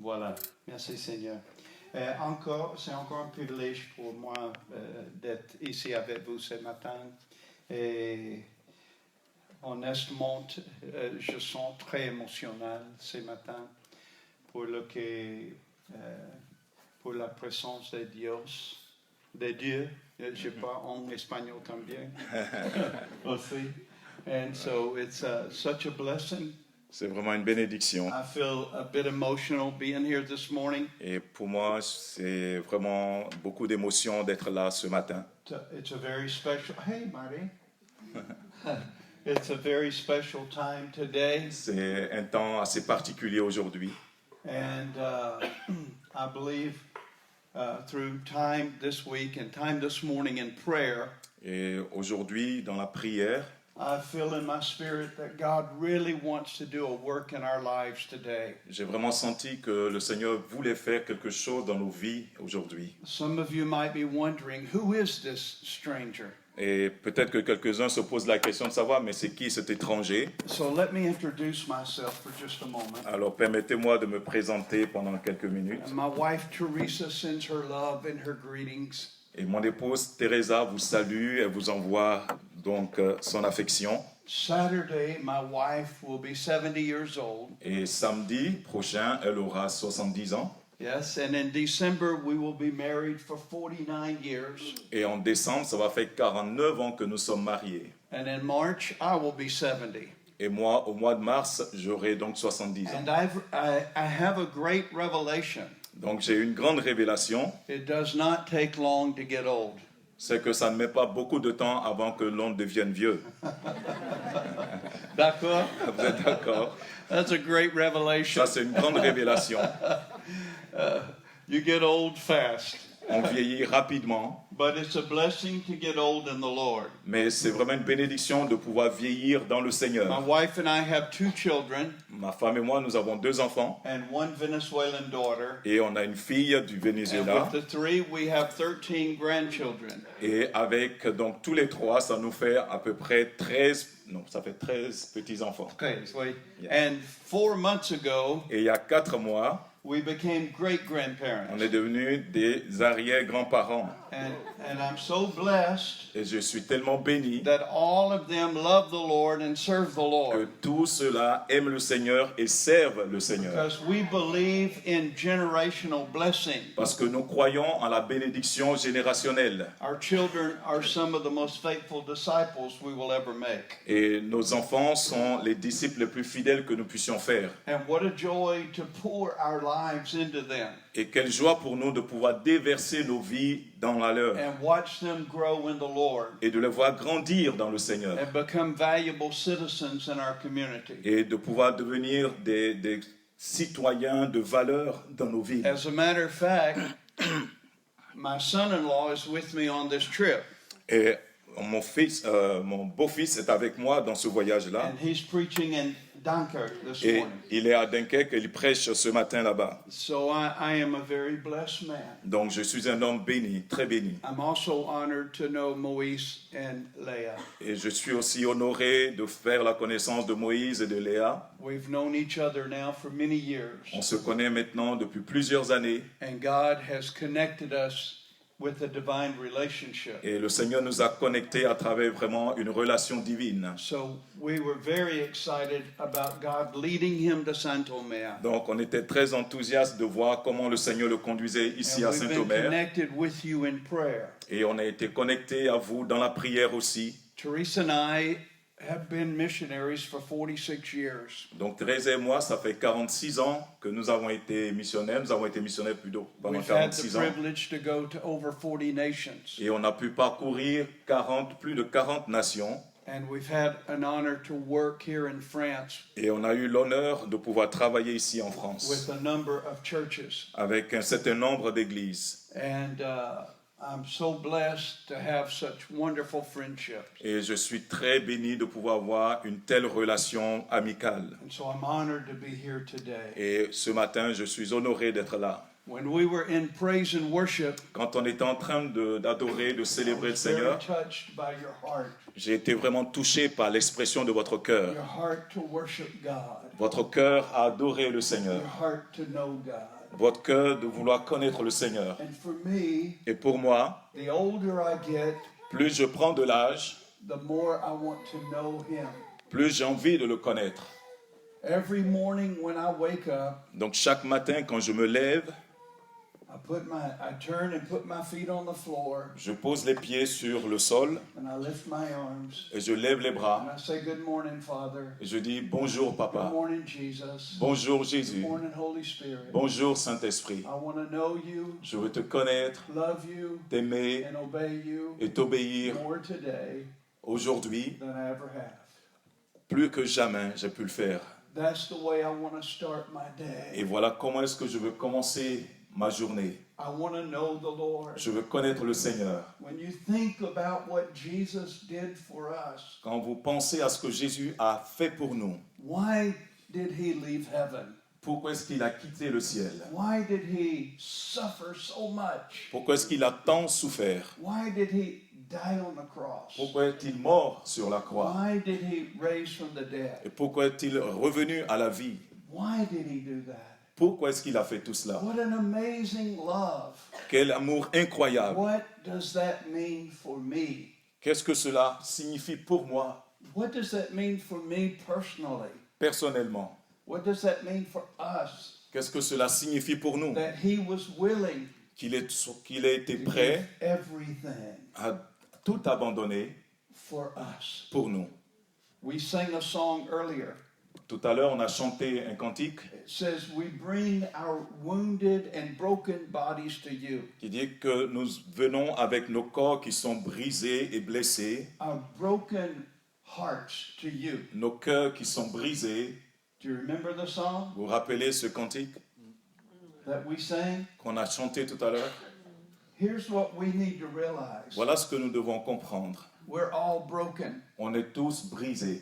Voilà, merci Seigneur. C'est encore un privilège pour moi d'être ici avec vous ce matin. Et honnêtement, je sens très émotionnel ce matin pour pour la présence de Dieu. Je parle en espagnol también aussi. And so it's such a blessing. C'est vraiment une bénédiction. I feel a bit emotional being here this morning. Et pour moi, c'est vraiment beaucoup d'émotion d'être là ce matin. It's a very special. Hey, Marty. It's a very special time today. C'est un temps assez particulier aujourd'hui. And I believe through time this week and time this morning in prayer, Et aujourd'hui, dans la prière, I feel in my spirit that God really wants to do a work in our lives today. j'ai vraiment senti que le Seigneur voulait faire quelque chose dans nos vies aujourd'hui. Some of you might be wondering, who is this stranger? Et peut-être que quelques-uns se posent la question de savoir, mais c'est qui cet étranger? So let me introduce myself for just a moment. Alors permettez-moi de me présenter pendant quelques minutes. And my wife Teresa sends her love and her greetings. Et mon épouse Teresa vous salue, elle vous envoie donc son affection. Saturday, my wife will be 70 years old. Et samedi prochain, elle aura 70 ans. Yes, and in December we will be married for 49 years. Et en décembre, ça va faire 49 ans que nous sommes mariés. And in March I will be 70. Et moi, au mois de mars, j'aurai donc 70 ans. And I have a great revelation. Donc j'ai une grande révélation, It does not take long to get old. c'est que ça ne met pas beaucoup de temps avant que l'on devienne vieux. D'accord? Vous êtes d'accord? That's a great revelation. Ça, c'est une grande révélation. You get old fast. On vieillit rapidement, But it's a blessing to get old in the Lord. mais c'est vraiment une bénédiction de pouvoir vieillir dans le My Seigneur. wife and I have 2 children Ma femme et moi, nous avons 2 enfants and 1 Venezuelan daughter. et on a une fille du And Venezuela. with the 3, we have 13 grandchildren. Et avec donc tous les 3, ça nous fait à peu près 13, non, ça fait 13 petits-enfants. Okay, and 4 months ago, Et il y a 4 mois, we became great on grandparents. est devenus des arrière-grands-parents. And I'm so blessed Et je suis tellement béni that all of them love the Lord and serve the que Lord. tous ceux-là aiment le Seigneur et servent le Seigneur. Because we believe in generational blessing. Parce que nous croyons en la bénédiction générationnelle. Our children are some of the most faithful disciples we will ever make. Et nos enfants sont les disciples les plus fidèles que nous puissions faire. And what a joy to pour our lives into them Et quelle joie pour nous de pouvoir déverser nos vies dans la leur and watch them grow in the Lord et de les voir grandir dans le Seigneur and become valuable citizens in our community. et de pouvoir devenir des citoyens de valeur dans nos vies. As a matter of fact, my son-in-law is with me on this trip, Et mon beau-fils est avec moi dans ce voyage-là. and he's preaching in Dunkirk this Et morning. il est à Dunkerque et il prêche ce matin là-bas. So I am a very blessed man. Donc je suis un homme béni, très béni. I'm also honored to know Moïse and Leah. Et je suis aussi honoré de faire la connaissance de Moïse et de Léa. We've known each other now for many years, On se connaît maintenant depuis plusieurs années. and God has connected us with a divine relationship. Et le Seigneur nous a connectés à travers vraiment une relation divine. So we were very excited about God leading him to Saint Omer. Donc on était très enthousiastes de voir comment le Seigneur le conduisait ici And à we've been Saint-Omer. connected with you in prayer. Et on a été connectés à vous dans la prière aussi. Teresa and I have been missionaries for 46 years. Donc Thérèse et moi, ça fait 46 ans que nous avons été missionnaires. Nous avons été missionnaires plutôt pendant We've had the 46 ans. privilege to go to over 40 nations. Et on a pu parcourir plus de 40 nations. And we've had an honor to work here in France Et on a eu l'honneur de pouvoir travailler ici en with France a number of churches. avec un certain nombre d'églises. And I'm so blessed to have such wonderful friendships. Et je suis très béni de pouvoir avoir une telle relation amicale. And so I'm honored to be here today. Et ce matin, je suis honoré d'être là. When we were in praise and worship, Quand on était en train d'adorer, de I célébrer le was very Seigneur, touched by your heart j'ai été vraiment touché par l'expression de votre cœur. to worship God, Votre cœur à adorer le Seigneur. your heart to know God. Votre cœur de vouloir connaître le Seigneur. And for me, Et pour moi, the older I get, plus je prends de l'âge, the more I want to know Him. plus j'ai envie de le connaître. Every morning when I wake up, Donc chaque matin, quand je me lève, I turn and put my feet on the floor, je pose les pieds sur le sol and I lift my arms, et je lève les and bras I say, "Good morning, Father. et je dis bonjour Good papa, morning, Jesus. bonjour Good Jésus, morning, Holy Spirit. bonjour Saint-Esprit. I want to know you, Je veux te connaître, love you, t'aimer and obey you et t'obéir more today aujourd'hui. than I ever have." Plus que jamais, j'ai pu le faire. That's the way I want to start my Et day. voilà comment est-ce que je veux commencer ma journée. I want to know the Lord. Je veux connaître le Seigneur. When you think about what Jesus did for us, Quand vous pensez à ce que Jésus a fait pour nous, why did He leave heaven? pourquoi est-ce qu'il a quitté le ciel? Why did He suffer so much? Pourquoi est-ce qu'il a tant souffert? Why did He die on the cross? Pourquoi est-il mort sur la croix? Why did He raise from the dead? Et pourquoi est-il revenu à la vie? Why did He do that? Pourquoi est-ce qu'il a fait tout cela? What an amazing love. Quel amour incroyable! What does that mean for me? Qu'est-ce que cela signifie pour moi, What does that mean for me personally? personnellement? What does that mean for us? Qu'est-ce que cela signifie pour nous? That He was willing Qu'il ait été to prêt give everything à tout abandonner for us. pour nous. We sang a song earlier. Tout à l'heure, on a chanté un cantique It says, "We bring our wounded and broken bodies to you." qui dit que nous venons avec nos corps qui sont brisés et blessés, Our broken hearts to you. nos cœurs qui sont brisés. Do you remember the song Vous vous rappelez ce cantique that we sang? qu'on a chanté tout à l'heure? Here's what we need to realize. Voilà ce que nous devons comprendre. We're all broken. On est tous brisés.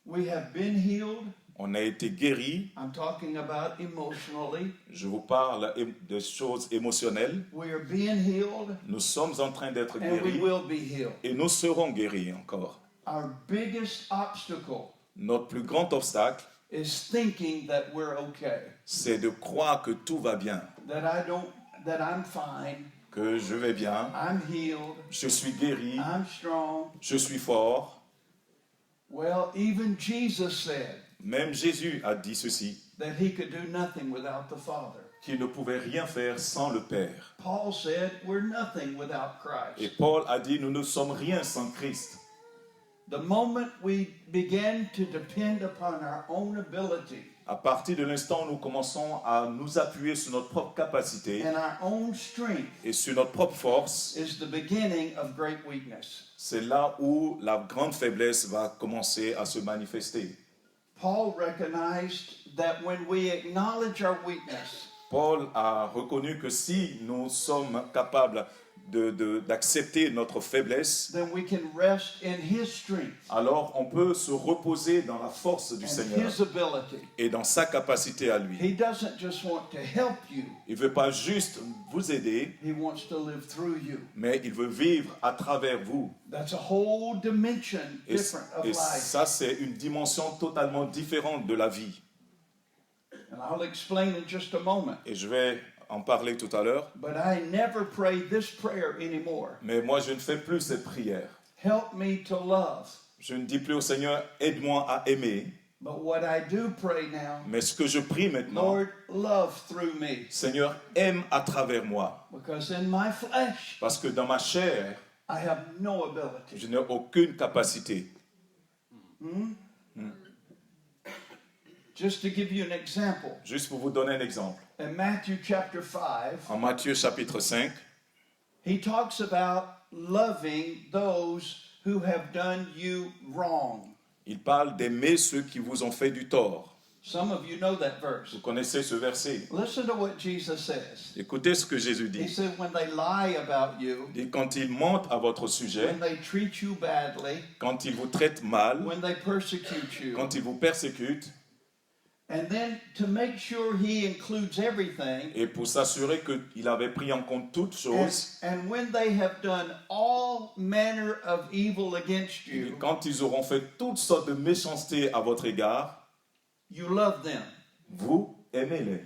We have been healed. On a été guéris. I'm talking about emotionally. Je vous parle de choses émotionnelles. We are being healed, Nous sommes en train d'être and we guéris will be healed. et nous serons guéris encore. Our biggest obstacle Notre plus grand obstacle, is thinking that we're okay, c'est de croire que tout va bien, that I'm fine, que je vais bien, I'm healed, je suis guéri, I'm strong. je suis fort. Well, even Jesus said Même Jésus a dit ceci, that He could do nothing without the Father. qu'il ne pouvait rien faire sans le Père. Paul said we're nothing without Et Christ. Paul a dit, nous ne sommes rien sans Christ. The moment we begin to depend upon our own ability À partir de l'instant où nous commençons à nous appuyer sur notre propre capacité and our own strength et sur notre propre force, is the beginning of great weakness. c'est là où la grande faiblesse va commencer à se manifester. Paul recognized that when we acknowledge our weakness, Paul a reconnu que si nous sommes capables d'accepter notre faiblesse, then we can rest in His strength alors on peut se reposer dans la force du and Seigneur His ability. et dans sa capacité à lui. He doesn't just want to help you, Il ne veut pas juste vous aider, He wants to live through you. mais il veut vivre à travers vous. That's a whole dimension Et, different of et life. ça, c'est une dimension totalement différente de la vie. And I'll explain in just a moment. Et je vais en parler tout à l'heure. But I never pray this prayer anymore. Mais moi, je ne fais plus cette prière. Help me to love. Je ne dis plus au Seigneur, aide-moi à aimer. But what I do pray now, Mais ce que je prie maintenant, Lord, love through me. Seigneur, aime à travers moi. Because in my flesh, Parce que dans ma chair, I have no ability. je n'ai aucune capacité. Just to give you an example, Juste pour vous donner un exemple. in Matthew chapter 5, En Matthieu chapitre 5, he talks about loving those who have done you wrong. il parle d'aimer ceux qui vous ont fait du tort. Some of you know that verse. Vous connaissez ce verset. Listen to what Jesus says. Écoutez ce que Jésus He dit. said, when they lie about you, Et quand ils mentent à votre sujet, when they treat you badly, quand ils vous traitent mal, when they persecute you, quand ils vous persécutent, And then to make sure he includes everything, Et pour s'assurer qu'il avait pris en compte toutes choses, and when they have done all manner of evil against et you, quand ils auront fait toutes sortes de méchancetés à votre égard, you love them. vous aimez-les.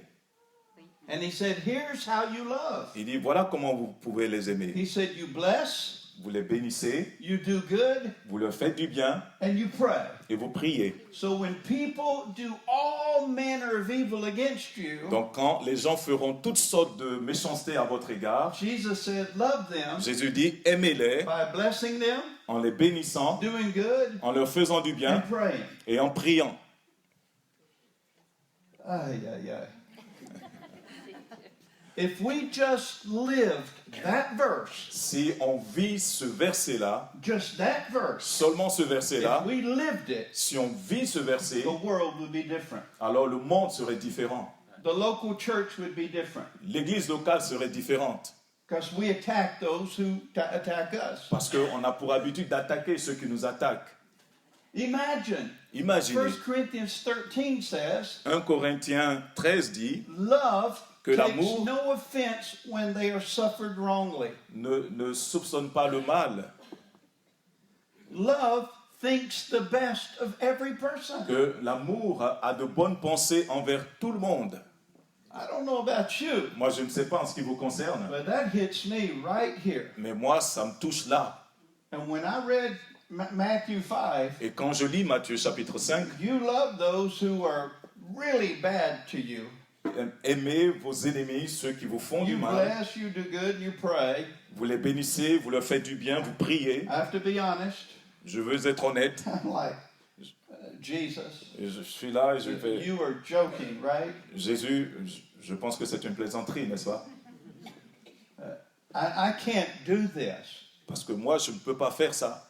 And he said, here's how you love. Il dit, voilà comment vous pouvez les aimer. He said, you bless, Vous les bénissez, you do good, vous leur faites du bien and you pray. et vous priez. So when people do all manner of evil against you, Donc quand les gens feront toutes sortes de méchancetés à votre égard, Jesus said, love them Jésus dit, aimez-les by blessing them, en les bénissant, doing good, en leur faisant du bien and praying. et en priant. Ay, ay, ay. If we just lived that verse, Si on vit ce verset-là, just that verse, seulement ce verset-là, if we lived it, si on vit ce verset, the world would be different. alors le monde serait différent. The local church would be different. L'église locale serait différente. Because we attack those who attack us. Parce qu'on a pour habitude d'attaquer ceux qui nous attaquent. Imagine, 1 Imaginez, Corinthians 13 says, 1 Corinthiens 13 dit, love Que takes l'amour- no offense when they are suffered wrongly. ne soupçonne pas le mal, Love thinks the best of every person. que l'amour a de bonnes pensées envers tout le monde. I don't know about you, Moi, je ne sais pas en ce qui vous concerne, but that hits me right here. mais moi, ça me touche là. And when I read Matthew 5, Et quand je lis Matthieu chapitre 5, you love those who are really bad to you. aimez vos ennemis, ceux qui vous font du You mal, bless, you do good, you pray. vous les bénissez, vous leur faites du bien, vous priez. I have to be honest. Je veux être honnête, I'm like, Jesus, et je suis là et je fais, you are joking, right? Jésus, je pense que c'est une plaisanterie, n'est-ce pas? I can't do this. Parce que moi, je ne peux pas faire ça.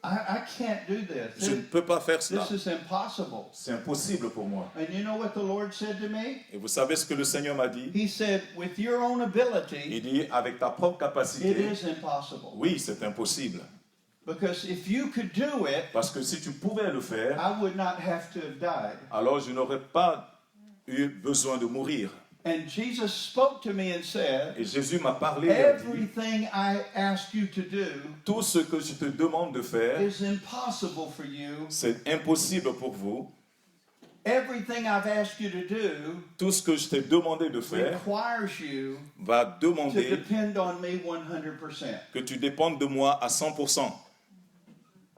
I can't do this. Je ne peux pas faire cela. This is impossible. C'est impossible pour moi. And you know what the Lord said to me? Et vous savez ce que le Seigneur m'a dit? He said, with your own ability, Il dit, avec ta propre it capacité, is impossible. oui, c'est impossible. Because if you could do it, Parce que si tu pouvais le faire, I would not have to have died. alors je n'aurais pas eu besoin de mourir. And Jesus spoke to me and said, Et Jésus m'a parlé et a dit, everything I ask you to do tout ce que je te demande de faire, is impossible for you. c'est impossible pour vous. Everything I've asked you to do Tout ce que je t'ai demandé de faire requires you va to demander depend on me 100%. que tu dépendes de moi à 100%.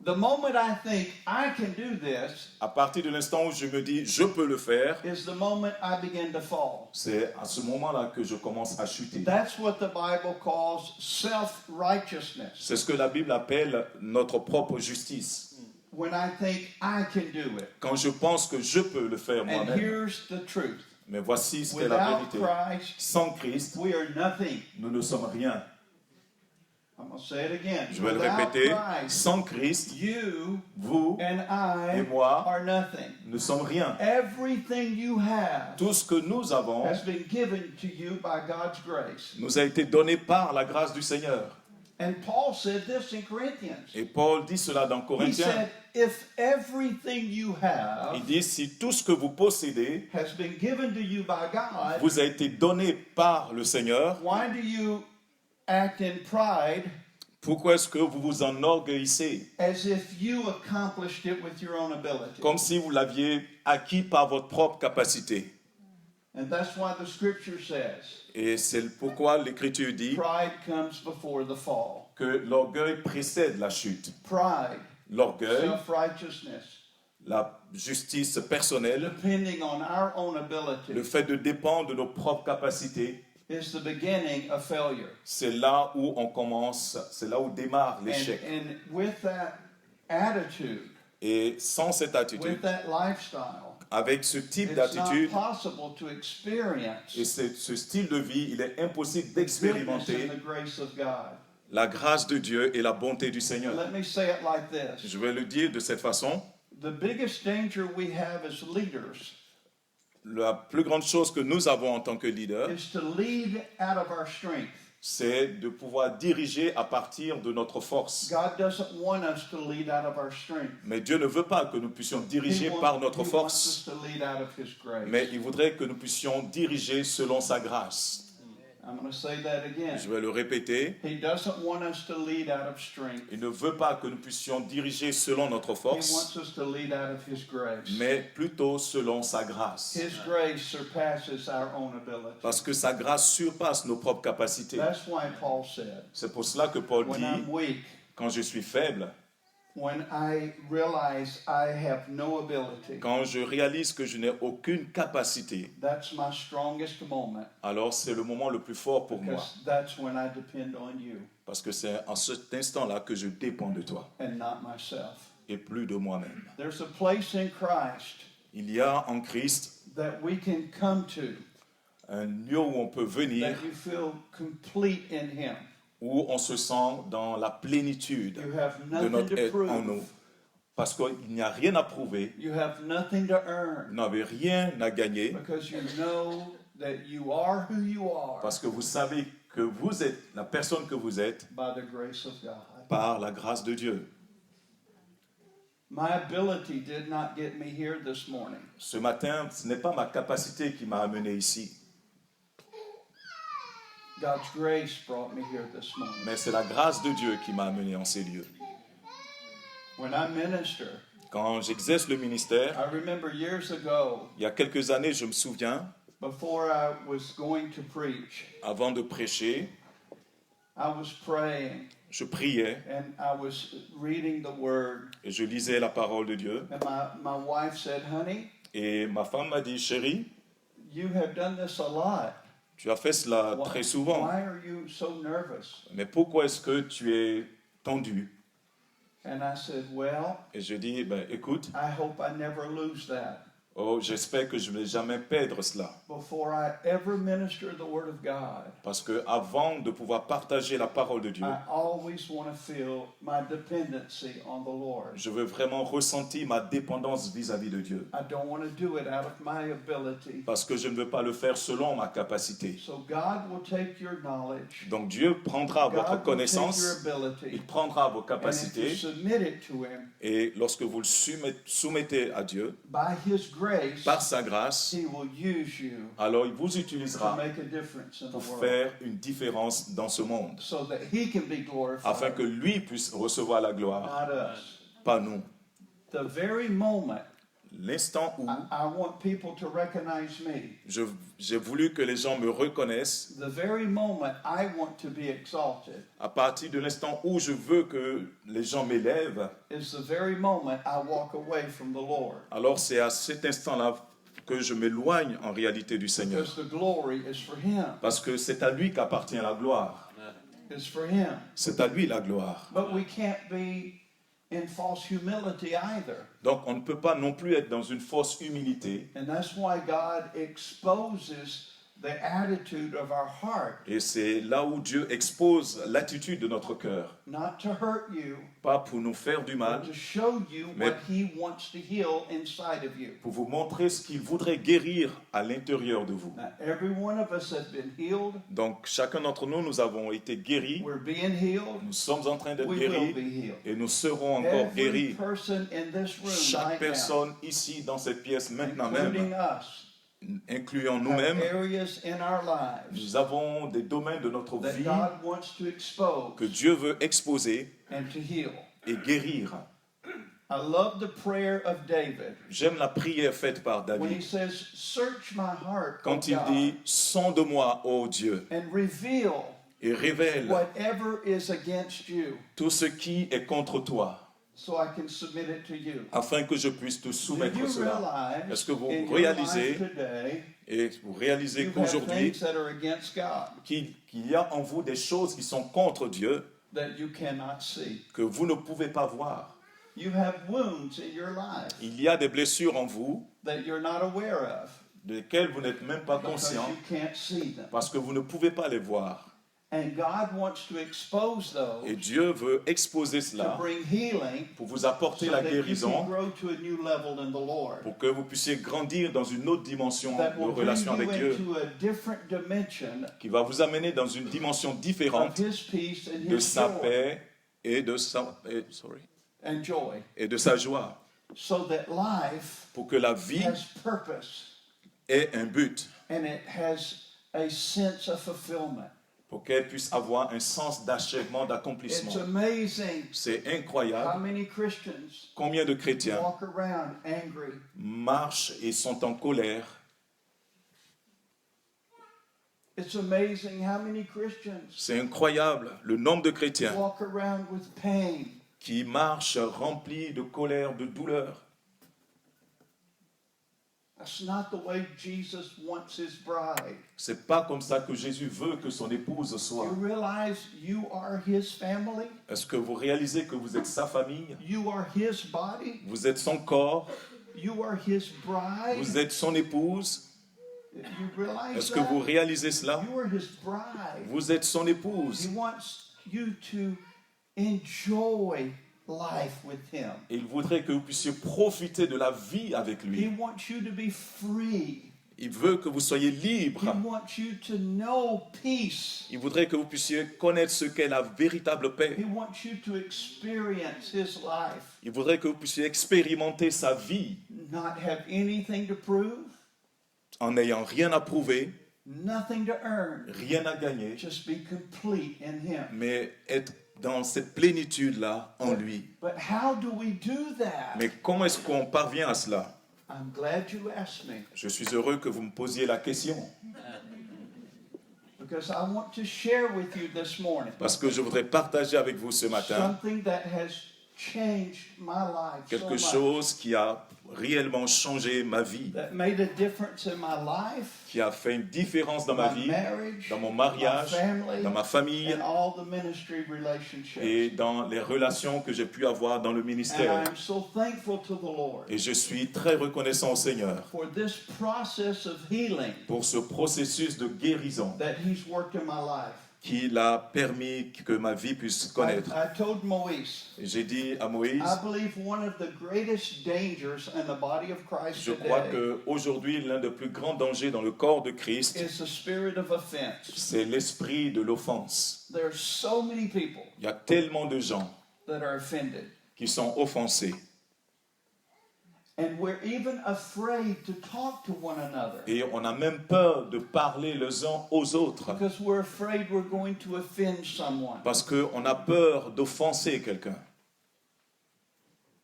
The moment I think I can do this À partir de l'instant où je me dis, je peux le faire, is the moment I begin to fall. c'est à ce moment-là que je commence à chuter. That's what the Bible calls self-righteousness. C'est ce que la Bible appelle notre propre justice. When I think I can do it. Quand je pense que je peux le faire And moi-même. here's the truth. Mais voici ce qu'est la Without vérité. Christ, Sans Christ, we are nothing. nous ne sommes rien. I'm going to say it again. Je vais le Without répéter. Christ, Sans Christ, you vous and I et moi are nothing. ne sommes rien. Everything you have Tout ce que nous avons has been given to you by God's grace. nous a été donné par la grâce du Seigneur. And Paul said this in Corinthians. Et Paul dit cela dans He Corinthiens. said, if everything you have Il dit, si tout ce que vous possédez has been given to you by God, vous a été donné par le Seigneur, why do you act in pride pourquoi est-ce que vous vous enorgueillissez as if you accomplished it with your own ability? comme si vous l'aviez acquis par votre propre capacité? And that's why the scripture says, Et c'est pourquoi l'Écriture dit pride comes before the fall. que l'orgueil précède la chute. Pride, L'orgueil, self-righteousness, la justice personnelle, depending on our own le ability, fait de dépendre de nos propres capacités, is the beginning of failure. c'est là où on commence, c'est là où démarre And, l'échec. and with that attitude, Et sans cette attitude, with that lifestyle, avec ce type it's d'attitude not possible to experience et ce style de vie, il est impossible goodness d'expérimenter and the grace of God. la grâce de Dieu et la bonté du Seigneur. Let me say it like this. Je vais le dire de cette façon. The biggest danger we have as leaders La plus grande chose que nous avons en tant que leaders, is to lead out of our strength. c'est de pouvoir diriger à partir de notre force. God doesn't want us to lead out of our strength. Mais Dieu ne veut pas que nous puissions diriger par notre He wants force, us to lead out of His grace. mais il voudrait que nous puissions diriger selon sa grâce. I'm going to say that again. Je vais le répéter. He doesn't want us to lead out of strength. Il ne veut pas que nous puissions diriger selon notre He force, wants us to lead out of His grace. mais plutôt selon sa grâce. His grace surpasses our own ability. Parce que sa grâce surpasse nos propres capacités. That's why Paul said, C'est pour cela que Paul when dit, I'm weak, quand je suis faible, when I realize I have no ability, quand je réalise que je n'ai aucune capacité, that's my strongest moment, alors c'est le moment le plus fort pour moi. because that's when I depend on you Parce que c'est en cet instant-là que je dépends de toi and not myself. et plus de moi-même. There's a place in Christ Il y a en Christ that we can come to, un lieu où on peut venir, that you feel complete in Him. où on se sent dans la plénitude You have de nothing notre to être en nous. prove. Parce qu'il n'y a rien à prouver, You have nothing to earn, vous n'avez rien à gagner, because you know that you are who you are parce que vous savez que vous êtes la personne que vous êtes by the grace of God. par la grâce de Dieu. My ability did not get me here this morning. Ce matin, ce n'est pas ma capacité qui m'a amené ici, God's grace brought me here this morning. mais c'est la grâce de Dieu qui m'a amené en ces lieux. When I minister, Quand j'exerce le ministère, I remember years ago, il y a quelques années, je me souviens, before I was going to preach, avant de prêcher, I was praying je priais and I was reading the Word. et je lisais la parole de Dieu. And my wife said, "Honey, Et ma femme m'a dit, chérie, you have done this a lot. tu as fait cela Why, très souvent, why are you so nervous?" mais pourquoi est-ce que tu es tendu? And I said, "Well, Et je dis, ben, écoute, I hope I never lose that. oh, j'espère que je ne vais jamais perdre cela. Before I ever minister the Word of God, Parce que avant de pouvoir partager la parole de Dieu, I always want to feel my dependency on the Lord. je veux vraiment ressentir ma dépendance vis-à-vis de Dieu. I don't want to do it out of my ability. Parce que je ne veux pas le faire selon ma capacité. So God will take your knowledge. Donc Dieu prendra votre God will take your connaissance, ability. il prendra vos And if you capacités, submit it to Him, et lorsque vous le soumettez à Dieu, by His grace, par sa grâce, He will use you alors il vous to utilisera make a difference in the pour world, faire une différence dans ce monde, so that He can be afin glorified, que lui puisse recevoir la gloire, not us. pas nous. The very moment L'instant où I want people to recognize me, j'ai voulu que les gens me reconnaissent, the very moment I want to be exalted, à partir de l'instant où je veux que les gens m'élèvent, is the very moment I walk away from the Lord. alors c'est à cet instant-là que je m'éloigne en réalité du Seigneur. Because the glory is for Him. Parce que c'est à lui qu'appartient la gloire. It's for Him. C'est à lui la gloire. But we can't be in false humility either. Donc on ne peut pas non plus être dans une fausse humilité. And that's why God exposes the attitude of our heart, Et c'est là où Dieu expose l'attitude de notre cœur. not to hurt you, Pas pour nous faire du mal, but to show you Mais- what He wants to heal inside of you. pour vous montrer ce qu'il voudrait guérir à l'intérieur de vous. Now, every one of us have been healed. Donc chacun d'entre nous, nous avons été guéris. We're being healed. Nous sommes en train d'être We will guéris be healed. et nous serons encore Every guéris. person in this room Chaque right now, personne ici dans cette pièce maintenant including même, us, incluant have nous-mêmes, areas in our lives nous avons des domaines de notre that vie God wants to expose que Dieu veut exposer and to heal. et guérir. I love the prayer of David J'aime la prière faite par when he David says, "Search my heart, O quand il God, dit « Sonde-moi, ô Dieu, and reveal et révèle whatever is against you, tout ce qui est contre toi, so I can submit it to you." afin que je puisse te Do soumettre you cela. realize Est-ce que vous in your réalisez life today et vous réalisez you have qu'aujourd'hui, things that are against God qu'il y a en vous des choses qui sont contre Dieu that you cannot see? que vous ne pouvez pas voir. You have wounds in your life Il y a des blessures en vous that you're not aware of desquelles vous n'êtes même pas because conscient you can't see them. parce que vous ne pouvez pas les voir. And God wants to expose those Et Dieu veut exposer to cela bring healing pour vous apporter so la that you can guérison, grow to a new level in the Lord. pour que vous puissiez grandir dans une autre dimension That de will bring relation you avec Dieu, into a different dimension qui va vous amener dans une dimension of différente His peace and de His sa joy paix et de and joy, sa joie, so that life pour que la vie has purpose ait un but, and it has a sense of fulfillment. pour qu'elle puisse avoir un sens d'achèvement, It's d'accomplissement. amazing C'est how incroyable many Christians combien de chrétiens walk around angry. marchent et sont en colère. It's amazing how many Christians C'est incroyable le nombre de chrétiens walk around with pain. qui marchent remplis de colère, de douleur. That's not the way Jesus wants His bride. C'est pas comme ça que Jésus veut que son épouse soit. You realize you are His family? Est-ce que vous réalisez que vous êtes sa famille? You are His body? Vous êtes son corps? You are His bride? Vous êtes son épouse? You realize Est-ce que vous that? réalisez cela? You are His bride. Vous êtes son épouse. He wants you to enjoy life with Him. Et il voudrait que vous puissiez profiter de la vie avec He lui. wants you to be free. Il veut que vous soyez He libre. wants you to know peace. Il voudrait que vous puissiez connaître ce qu'est la véritable paix. He wants you to experience His life, Il voudrait que vous puissiez expérimenter sa vie not have anything to prove, en n'ayant rien à prouver, nothing to earn, rien à gagner, just be complete in Him. mais être dans cette plénitude-là en lui. But how do we do that? Mais comment est-ce qu'on parvient à cela? I'm glad you asked me, Je suis heureux que vous me posiez la question, because I want to share with you this morning parce que je voudrais partager avec vous ce matin something that has changed my life so quelque much, chose qui a réellement changé ma vie, that made a difference in my life, qui a fait une différence dans ma my vie, marriage, dans mon mariage, my family, dans ma famille and all the ministry relationships. et dans les relations que j'ai pu avoir dans le And ministère. I'm so thankful to the Lord Et je suis très reconnaissant au Seigneur for this process of healing pour ce processus de guérison that He's worked in my life. qu'il a permis que ma vie puisse connaître. I told Moïse, Et j'ai dit à Moïse, I believe one of the greatest dangers in the body of Christ je crois today qu'aujourd'hui, l'un des plus grands dangers dans le corps de Christ, is the spirit of offense. c'est l'esprit de l'offense. There are so many people Il y a tellement de gens that are offended. qui sont offensés. And we're even afraid to talk to one another Et on a même peur de parler les uns aux autres because we're afraid we're going to offend someone. parce qu'on a peur d'offenser quelqu'un.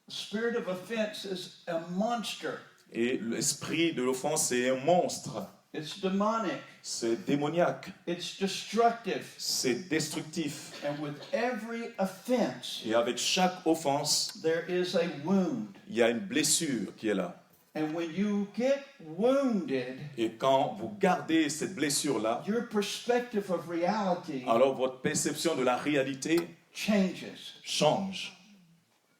The spirit of offense is a monster. Et l'esprit de l'offense, c'est un monstre. It's demonic. C'est démoniaque. It's destructive. C'est destructif. And with every offense, Et avec chaque offense, there is a wound. il y a une blessure qui est là. And when you get wounded, Et quand vous gardez cette blessure-là, your perspective of reality alors votre perception de la réalité changes. change.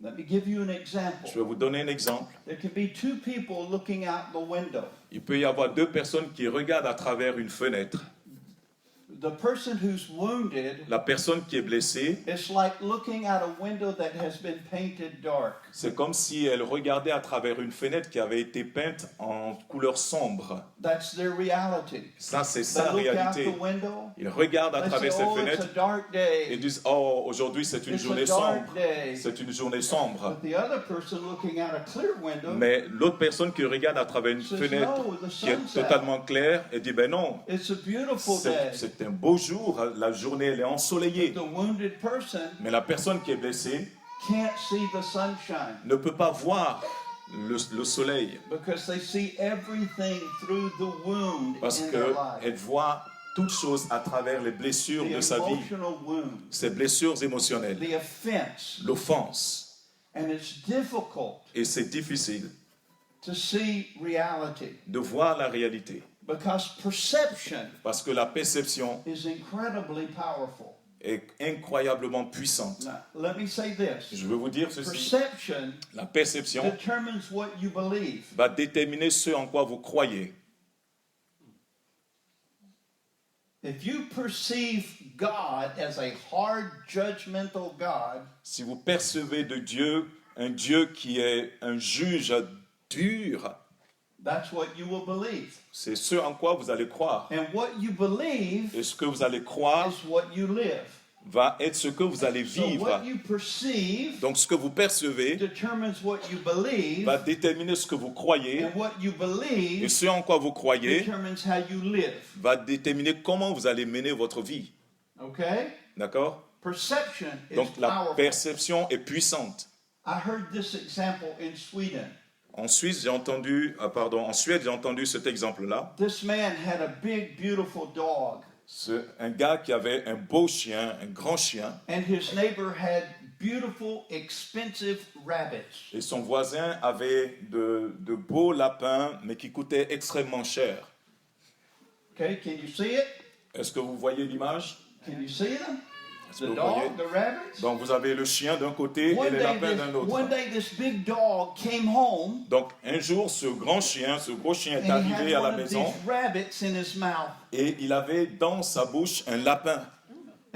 Let me give you an Je example. vais vous donner un exemple. There can be two people looking out the window. Il peut y avoir deux personnes qui regardent à travers une fenêtre. The person who's wounded, La personne qui est blessée, it's like looking out a window that has been painted dark. c'est comme si elle regardait à travers une fenêtre qui avait été peinte en couleur sombre. That's their reality. Ça, c'est They sa look out réalité. the window. Ils regardent à They travers say, cette oh, it's fenêtre a dark et day. disent « Oh, aujourd'hui, c'est une It's a journée dark sombre. day. C'est une journée sombre. But the other person looking out a clear » window Mais l'autre personne qui regarde à travers une says, fenêtre no, the qui est sun's out. totalement claire, elle dit « Ben non, It's a beautiful day. c'est un beau jour, la journée elle est ensoleillée. The wounded person Mais la personne qui est blessée can't see the sunshine ne peut pas voir le soleil because they see everything through the wound parce in their qu'elle life. voit toutes choses à travers les blessures de The sa vie, emotional wound, ces blessures émotionnelles, the offense, l'offense. and it's difficult Et c'est difficile to see reality de voir la réalité because perception parce que la perception is incredibly powerful. est incroyablement puissante. Now, let me say this. Je veux vous dire ceci, Perception la perception determines what you believe. va déterminer ce en quoi vous croyez. if you perceive God as a hard, judgmental God, Si vous percevez de Dieu un Dieu qui est un juge dur, that's what you will believe. c'est ce en quoi vous allez croire. And what you believe Et ce que vous allez croire is what you live. va être ce que vous allez So vivre. what you perceive Donc ce que vous percevez determines what you believe, va déterminer ce que vous croyez. and what you Et believe ce en quoi vous croyez determines how you live. va déterminer comment vous allez mener votre vie. Okay? D'accord? Perception is Donc la powerful. perception est puissante. I heard this example in Sweden. En Suisse, en Suède, j'ai entendu cet exemple-là. This man had a big, beautiful dog, Un gars qui avait un beau chien, un grand chien, and his neighbor had beautiful, expensive rabbits. et son voisin avait de beaux lapins, mais qui coûtaient extrêmement cher. Okay, can you see it? Est-ce que vous voyez l'image? Can you see them? Est-ce que The vous voyez? dog, the rabbits? Donc vous avez le chien d'un côté et les lapins d'un autre. One day this big dog came home, Donc un jour, ce gros chien est and he arrivé had à la one of maison these rabbits in his mouth. et il avait dans sa bouche un lapin.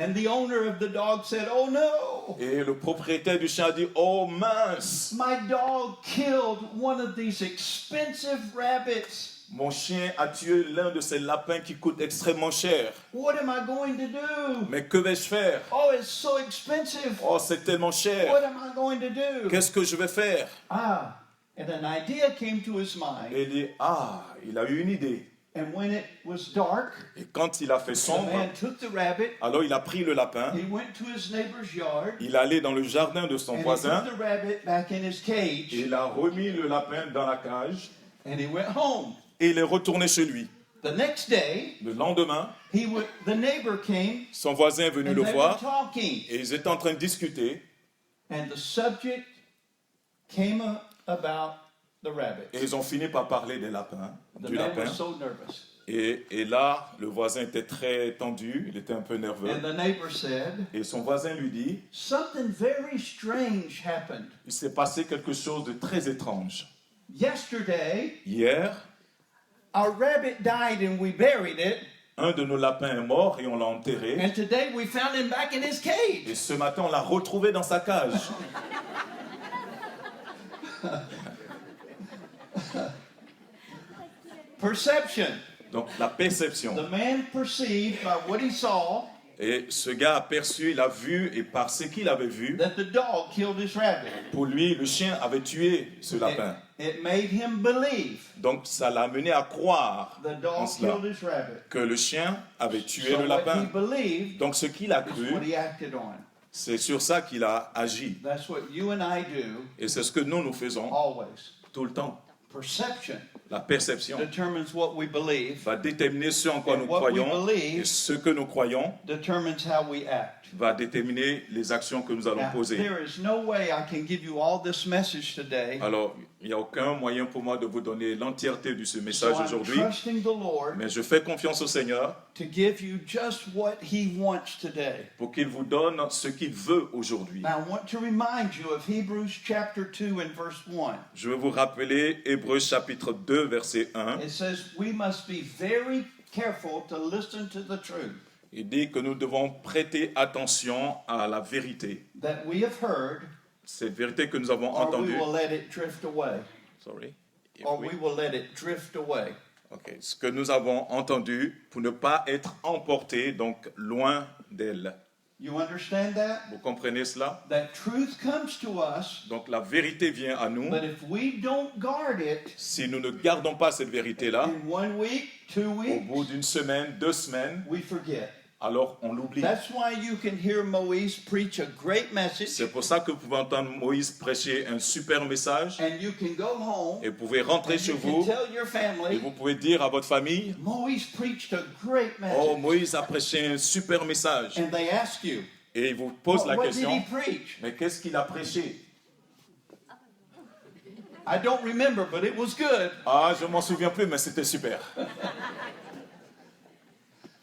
And the owner of the dog said, "Oh no, Et le propriétaire du chien a dit, oh mince, my dog killed one of these expensive rabbits. mon chien a tué l'un de ces lapins qui coûtent extrêmement cher. What am I going to do? Mais que vais-je faire? Oh, it's so expensive. Oh, c'est tellement What cher. am I going to do?" Qu'est-ce que je vais faire? Ah, and an idea came to his mind. Et il dit, il a eu une idée. And when it was dark, Et quand il a fait the sombre, man took the rabbit. alors il a pris le lapin, He went to his neighbor's yard, il est allé dans le jardin de son and he voisin, put the rabbit back in his et cage, il a remis le lapin dans la cage, and he went home. et il est retourné chez lui. The next day, Le lendemain, the neighbor came, son voisin est venu and le they were voir, talking, et ils étaient en train de discuter, and the subject came about the rabbit. et ils ont fini par parler des lapins, The du man lapin. was so nervous. Et là, le voisin était très tendu, il était un peu nerveux. And the neighbor said, Et son voisin lui dit, "Something very strange happened. il s'est passé quelque chose de très étrange. Yesterday, Hier, our rabbit died and we buried it, un de nos lapins est mort et on l'a enterré. and today we found him back in his Et cage." ce matin, on l'a retrouvé dans sa cage. Perception. Donc la perception. The man perceived by what he saw Et ce gars a perçu, il a vu, et par ce qu'il avait vu, that the dog killed his rabbit. pour lui, le chien avait tué ce lapin. It made him believe Donc ça l'a amené à croire the en dog cela, killed his rabbit. que le chien avait tué So le what he lapin. believed Donc ce qu'il a is cru, what he acted on. c'est sur ça qu'il a agi. That's what you and I do Et c'est ce que nous faisons always. tout le temps. Perception La perception determines what we believe, va déterminer ce en quoi And nous what we croyons, believe et ce que nous croyons determines how we act. va déterminer les actions que nous allons Now, poser. there is no way I can give you all this message today. Alors, il n'y a aucun moyen pour moi de vous donner l'entièreté de ce So message I'm aujourd'hui, trusting the Lord mais je fais confiance au Seigneur to give you just what He wants today. pour qu'il vous donne ce qu'il veut aujourd'hui. Now, I want to remind you of Hebrews chapter 2 and verse 1. Je vais vous rappeler Hébreux chapitre 2, verset 1. It says, "We must be very careful to listen to the truth Il dit que nous devons prêter attention à la vérité. that we have heard, Cette vérité que nous avons or we entendue. will let it drift away." Sorry. If Or we- we will let it drift away. Ok. Ce que nous avons entendu pour ne pas être emportés, donc loin d'elle. You understand that? Vous comprenez cela? That truth comes to us, Donc la vérité vient à nous. but if we don't guard it Si nous ne gardons pas cette vérité-là, in 1 week, 2 au weeks, bout d'une semaine, 2 semaines, we forget. alors on l'oublie. That's why you can hear Moise preach a great message, C'est pour ça que vous pouvez entendre Moïse prêcher un super message and you can go home et vous pouvez rentrer and chez you can vous tell your et family, vous pouvez dire à votre famille, Moise preached a great oh, message. Moïse a prêché un super message. And they ask you, Et ils vous posent la what did question, he preach? mais qu'est-ce qu'il a prêché? I don't remember, but it was good. Ah, je m'en souviens plus, mais c'était super.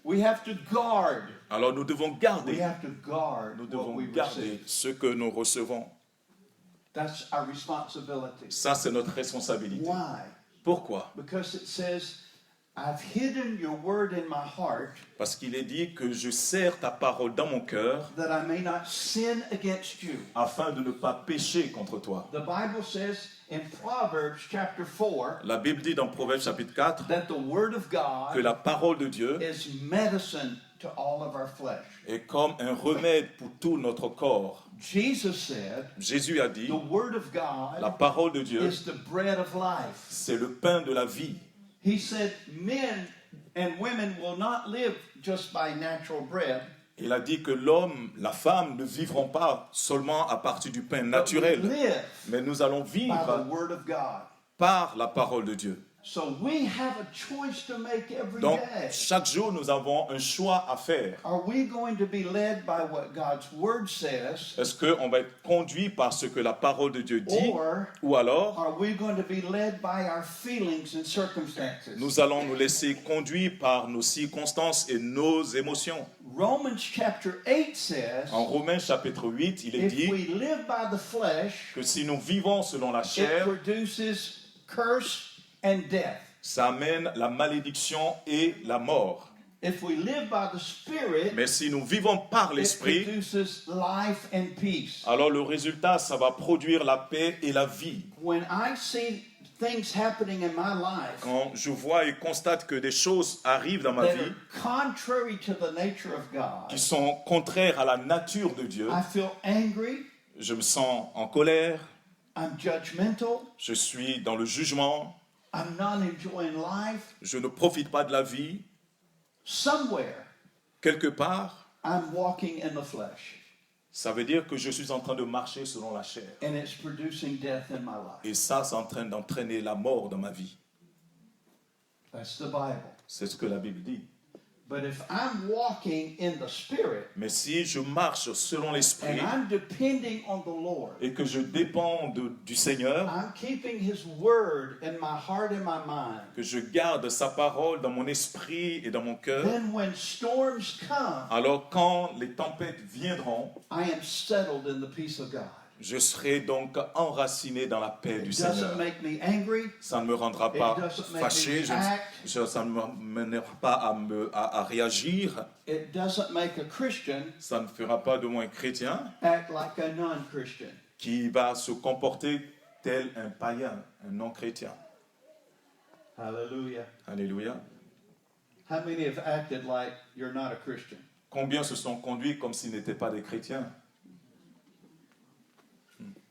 We have to guard. Alors nous devons We garder, have to guard nous what devons we garder receive. ce que nous recevons. That's our responsibility. Ça, c'est notre responsabilité. Why? Pourquoi? Because it says I've hidden your word in my heart Parce qu'il est dit que je serre ta parole dans mon cœur that I may not sin against you. afin de ne pas pécher contre toi. The Bible says in Proverbs chapter 4 La Bible dit dans Proverbes chapitre 4 that the word of que God la parole de Dieu is medicine to all of our flesh. est comme un remède pour tout notre corps. Jesus said Jésus a dit, the word of la God parole de Dieu, is the bread of life. c'est le pain de la vie. He said men and women will not live just by natural bread, Il a dit que l'homme, la femme ne vivront pas seulement à partir du pain but we naturel, live mais nous allons by the vivre word of God. par la parole de Dieu. So we have a choice to make every Donc, day. chaque jour, nous avons un choix à faire. Are we going to be led by what God's word says, Est-ce qu'on va être conduit par ce que la parole de Dieu dit, or ou alors are we going to be led by our feelings and circumstances? nous allons nous laisser conduire par nos circonstances et nos émotions? Romans chapter 8 says, En Romains chapitre 8, il est if dit we live by the flesh, que si nous vivons selon la it chair, produces curse and death. ça amène la malédiction et la mort. If we live by the Spirit, Mais si nous vivons par it l'esprit, produces life and peace. alors le résultat, ça va produire la paix et la vie. When I see things happening in my life Quand je vois et constate que des choses arrivent dans ma that vie are contrary to the nature of God, qui sont contraires à la nature de Dieu, I feel angry, je me sens en colère, I'm judgmental, je suis dans le jugement, I'm not enjoying life. je ne profite pas de la vie. Somewhere, Quelque part, I'm walking in the flesh, ça veut dire que je suis en train de marcher selon la chair. and it's producing death in my life. Et ça, c'est en train d'entraîner la mort dans ma vie. That's the Bible. C'est ce que la Bible dit. But if I'm walking in the Spirit, Mais si je marche selon l'esprit and I'm depending on the Lord, et que je dépends du Seigneur, I'm keeping His Word in my heart and my mind, que je garde sa parole dans mon esprit et dans mon cœur, then when storms come, alors quand les tempêtes viendront, I am settled in the peace of God. je serai donc enraciné dans la paix du It Seigneur. doesn't make me angry. Ça ne me rendra It pas doesn't make fâché, me act. ça ne m'amènera pas à réagir, It doesn't make a Christian ça ne fera pas de moi un chrétien act like a non-Christian. qui va se comporter tel un païen, un non-chrétien. Hallelujah. Alléluia. How many have acted like you're not a Christian? Combien se sont conduits comme s'ils n'étaient pas des chrétiens?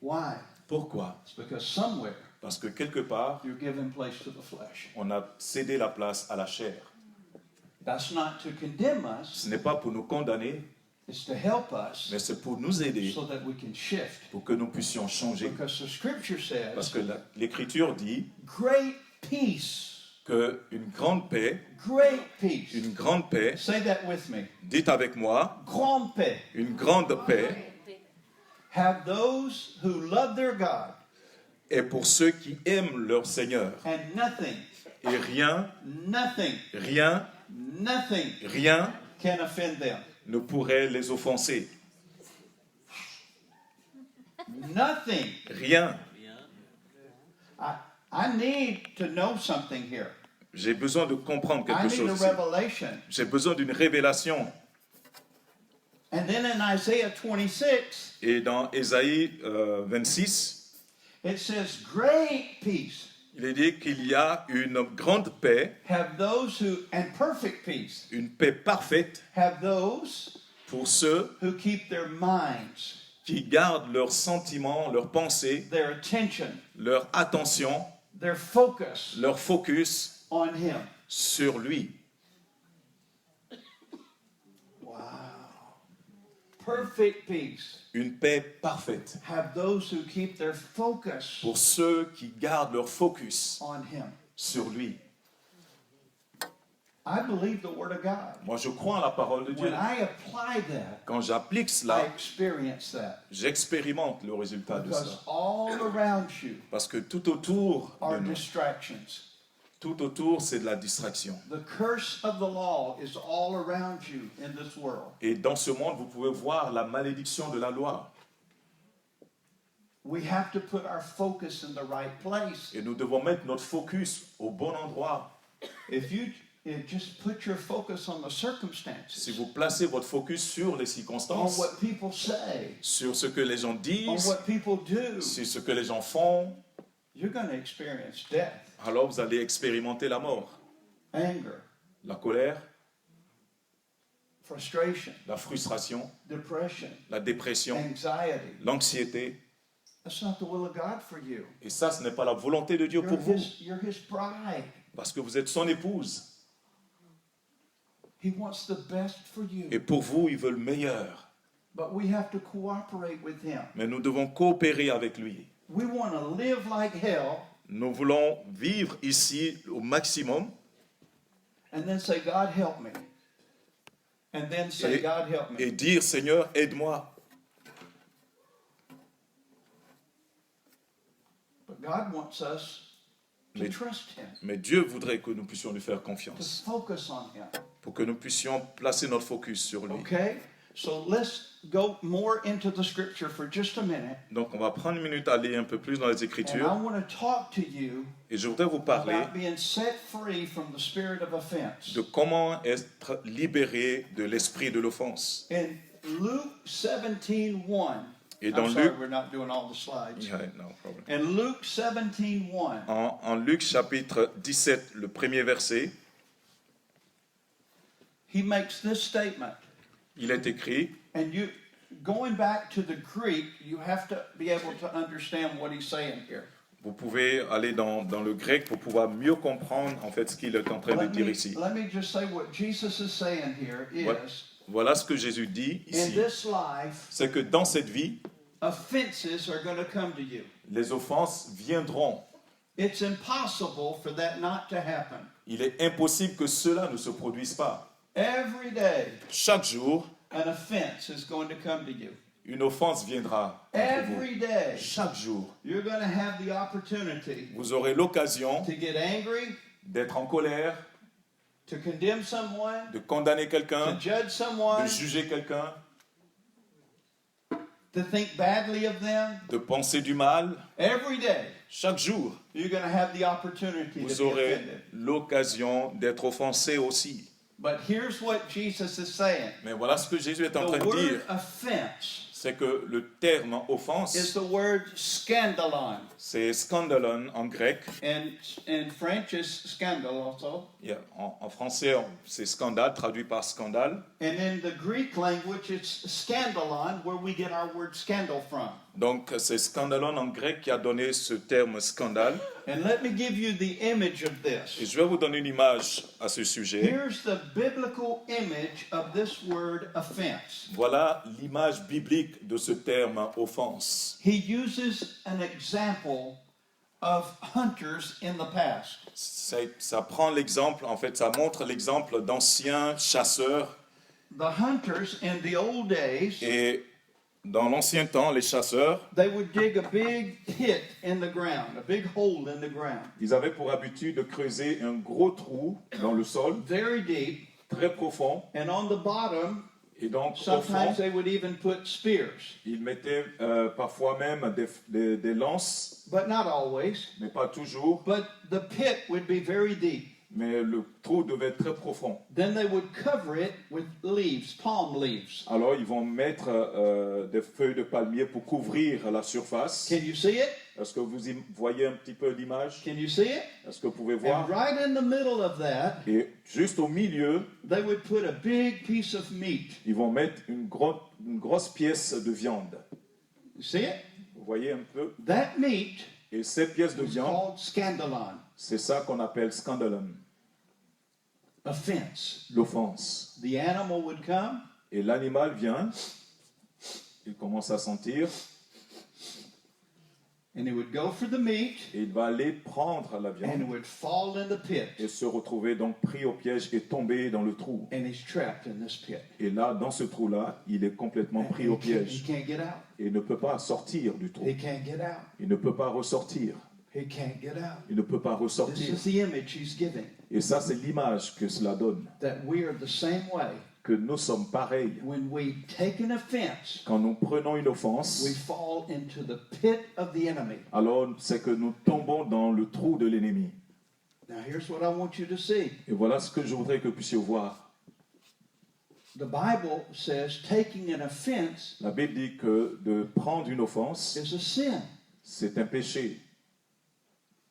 Why? Pourquoi? It's because somewhere Parce que quelque part, you're giving place to the flesh. on a cédé la place à la chair. That's not to condemn us, Ce n'est pas pour nous condamner, it's to help us mais c'est pour nous aider, so that we can shift. pour que nous puissions changer. Because the scripture Parce says, que l'Écriture dit great peace, qu'une grande paix, great peace. une grande paix, Say that with me. dites avec moi, Grande paix. une grande paix Have those who love their God, est pour ceux qui aiment leur Seigneur. and nothing, Et rien, nothing, rien, nothing rien can offend them. ne pourrait les offenser. Nothing. Rien. I need to know something here. J'ai besoin de comprendre I quelque need a chose ici. revelation. J'ai besoin d'une révélation. And then in Isaiah 26, Et dans Ésaïe 26, it says, great peace il est dit qu'il y a une grande paix, have those who, and perfect peace, une paix parfaite have those pour ceux who keep their minds, qui gardent leurs sentiments, leurs pensées, their attention, leur attention, their focus leur focus on Him. sur lui. Wow. Perfect peace Une paix parfaite have those who keep their focus pour ceux qui gardent leur focus on Him. sur lui. I believe the Word of God. Moi, je crois en la parole de Dieu. When I apply that, Quand j'applique I cela, experience that. j'expérimente le résultat de Because ça. all around you Parce que tout autour are de nous, distractions. tout autour, c'est de la distraction. The curse of the law is all around you in this world. Et dans ce monde, vous pouvez voir la malédiction de la loi. We have to put our focus in the right place. Et nous devons mettre notre focus au bon endroit. if you just put your focus on the circumstances, Si vous placez votre focus sur les on circonstances, what people say, sur ce que les gens on disent, what people do, sur ce que les gens font, you're going to experience death, alors vous allez expérimenter la mort, anger, la colère, frustration, la frustration, depression, la dépression, anxiety. l'anxiété. That's not the will of God for you. Et ça, ce n'est pas la volonté de Dieu pour vous, You're his bride. parce que vous êtes son épouse. He wants the best for you. Et pour vous, il veut le meilleur. But we have to cooperate with him. Mais nous devons coopérer avec lui. We want to live like hell Nous voulons vivre ici au maximum and then say, God help me. And then say, God help me. et dire, Seigneur, aide-moi. But God wants us to Mais- trust him, Mais Dieu voudrait que nous puissions lui faire to confiance, focus on him. pour que nous puissions placer notre focus sur lui. Okay? So let's go more into the scripture for just a minute. Donc on va prendre une minute à aller un peu plus dans les And I Écritures. want to talk to you Et je voudrais vous parler about being set free from the spirit of offense. de comment être libéré de l'esprit de l'offense. In Luke 17:1. Et dans I'm sorry, Luc, we're not doing all the slides. Yeah, no problem. In Luke 17:1, En Luc chapitre 17, le premier verset, he makes this statement. il est écrit, And you, going back to the Greek, you have to be able to understand what he's saying here. vous pouvez aller dans le grec pour pouvoir mieux comprendre en fait ce qu'il est en train de Let dire me, ici. let me just say what Jesus is saying here is, Voilà ce que Jésus dit in ici. this life, C'est que dans cette vie, offenses are going to come to you. les offenses viendront. It's impossible for that not to happen. Il est impossible que cela ne se produise pas. Every day, Chaque jour, an offense is going to come to you. une offense viendra contre vous. Every day, Chaque jour, you're going to have the opportunity vous aurez l'occasion to get angry, d'être en colère, to condemn someone, de condamner to quelqu'un, judge someone, de juger quelqu'un, to think badly of them. de penser du mal. Every day, Chaque jour, you're going to have the opportunity to vous be aurez offended. l'occasion d'être offensé aussi. But here's what Jesus is saying. Mais voilà ce que Jésus est en train The de dire, word offense c'est que le terme is offense, the word scandalon. c'est scandalon en grec. And in French is scandal also. En français, c'est scandale, traduit par scandale. And in the Greek language, it's scandalon, where we get our word scandal from. Donc, c'est scandalon en grec qui a donné ce terme scandale. And let me give you the image of Et this. je vais vous donner une image à ce sujet. Here's the biblical image of this word offense. Voilà l'image biblique de ce terme offense. He uses an example of hunters in the past. Ça prend l'exemple, en fait, ça montre l'exemple d'anciens chasseurs. The hunters in the old days, Et dans l'ancien temps, les chasseurs, they would dig a big pit in the ground, a big hole in the ground, ils avaient pour habitude de creuser un gros trou dans le sol, very deep, très profond. and on the bottom, Et donc, au sometimes fond, they would even put spears, ils mettaient parfois même des lances, but not always. mais pas toujours. But the pit would be very deep. Mais le trou devait être très profond. Then they would cover it with leaves, palm leaves. Alors, ils vont mettre des feuilles de palmier pour couvrir la surface. Can you see it? Est-ce que vous voyez un petit peu l'image? Can you see it? Est-ce que vous pouvez And voir? right in the middle of that, Et juste au milieu, they would put a big piece of meat. ils vont mettre une grosse pièce de viande. You see it? Vous voyez un peu? That meat Et cette pièce de is viande, called scandalon, c'est ça qu'on appelle scandalon, offense. l'offense. The animal would come, Et l'animal vient, il commence à sentir, and he would go for the meat, et il va aller prendre la and it viande would fall in the pit, et se retrouver donc pris au piège et tomber dans le trou. and he's trapped in this pit. Et là, dans ce trou-là, il est complètement And pris au he piège can't get out. et ne peut pas sortir du trou. He can't get out. Il ne peut pas ressortir. He can't get out. Il ne peut pas This ressortir. is the image he's giving, Et ça, c'est l'image que cela donne, that we are the same way. que nous sommes pareils. When we take an offense, Quand nous prenons une offense, we fall into the pit of the enemy. alors c'est que nous tombons dans le trou de l'ennemi. Now here's what I want you to see. Et voilà ce que je voudrais que vous puissiez voir. The Bible says taking an offense La Bible dit que de prendre une offense, is a sin. c'est un péché.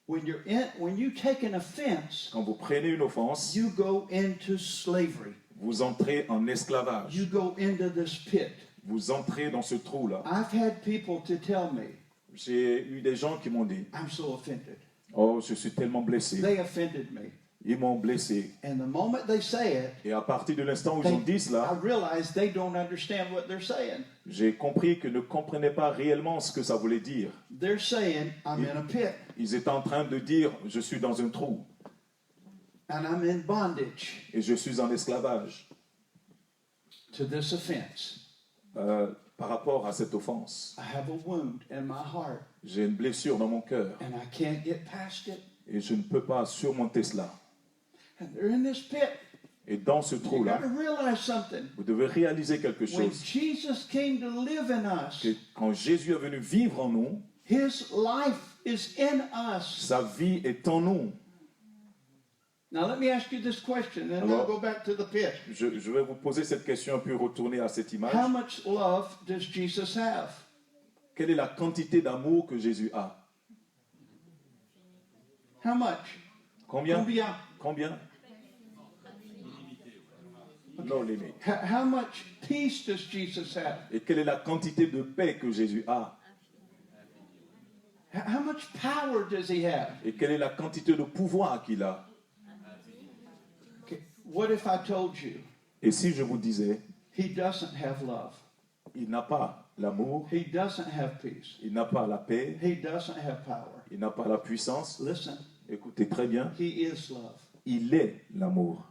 When you take an offense, Quand vous prenez une offense, you go into slavery. vous entrez en esclavage. You go into this pit. Vous entrez dans ce trou-là. I've had people to tell me, J'ai eu des gens qui m'ont dit, I'm so offended. oh, je suis tellement blessé. They offended me. Ils m'ont blessé. And the moment they say it, Et à partir de l'instant où ils ont dit I cela, realize they don't understand what they're saying. j'ai compris qu'ils ne comprenaient pas réellement ce que ça voulait dire. They're saying, I'm in a pit Ils étaient en train de dire, je suis dans un trou and I'm in bondage et je suis en esclavage to this offense. par rapport à cette offense. I have a wound in my heart J'ai une blessure dans mon cœur and I can't get past it. et je ne peux pas surmonter cela. And they're in this pit. Et dans ce You got trou-là, to realize something. vous devez réaliser quelque When chose. Jesus came to live in us, Que quand Jésus est venu vivre en nous, his life is in us. sa vie est en nous. Now let me ask you this question and then I'll go back to the pit. Je vais vous poser cette question puis retourner à cette image. How much love does Jesus have? Quelle est la quantité d'amour que Jésus a? How much? Combien? Combien? Combien? No limit. How much peace does Jesus have? Et quelle est la quantité de paix que Jésus a? How much power does he have? Et quelle est la quantité de pouvoir qu'il a? Okay. What if I told you Et si je vous disais, he doesn't have love? il n'a pas l'amour, He doesn't have peace. il n'a pas la paix, He doesn't have power. il n'a pas la puissance. Listen, Écoutez très bien, he is love. il est l'amour,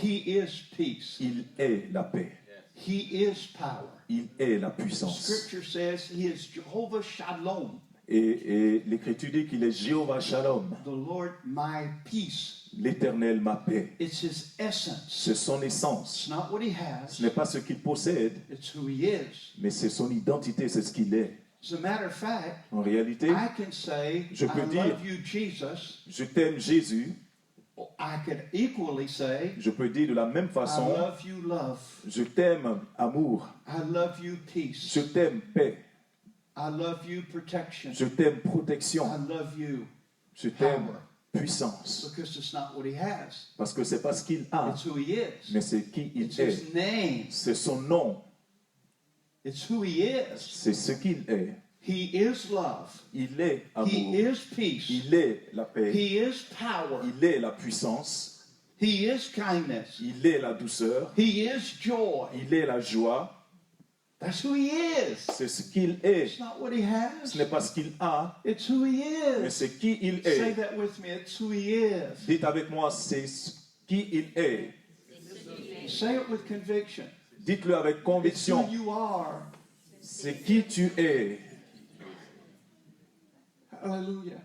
He is peace. il est la paix, He is power. il est la puissance. Scripture says he is Jehovah Shalom, Et l'Écriture dit qu'il est Jéhovah Shalom, the Lord my peace. l'Éternel ma paix. It's his essence. C'est son essence. It's not what he Ce has, n'est pas ce qu'il possède, it's who he is. mais c'est son identité, c'est ce qu'il est. As a matter of fact, En réalité, I can say, Je peux I dire- love you, Jesus. je t'aime Jésus. I could equally say, Je peux dire de la même I façon, love you, love. je t'aime amour, I love you, peace. je t'aime paix, I love you, protection. je t'aime I protection, love you, je t'aime puissance. because it's not what he has. Parce que c'est pas ce qu'il a, It's who he is. mais c'est qui il It's est. his name. C'est son nom, It's who he is. c'est ce qu'il est. He is love. Il est He amour, is peace. il est la paix, He is power. il est la puissance, He is kindness. il est la douceur, He is joy. il est la joie. That's who he is. C'est ce qu'il est. It's not what he has. Ce n'est pas ce qu'il a, It's who he mais is. c'est qui il Say est. that with me. It's who he is. Dites avec moi, c'est qui il est. Say it with conviction. Dites-le avec It's conviction. who you are. C'est qui tu es. Hallelujah.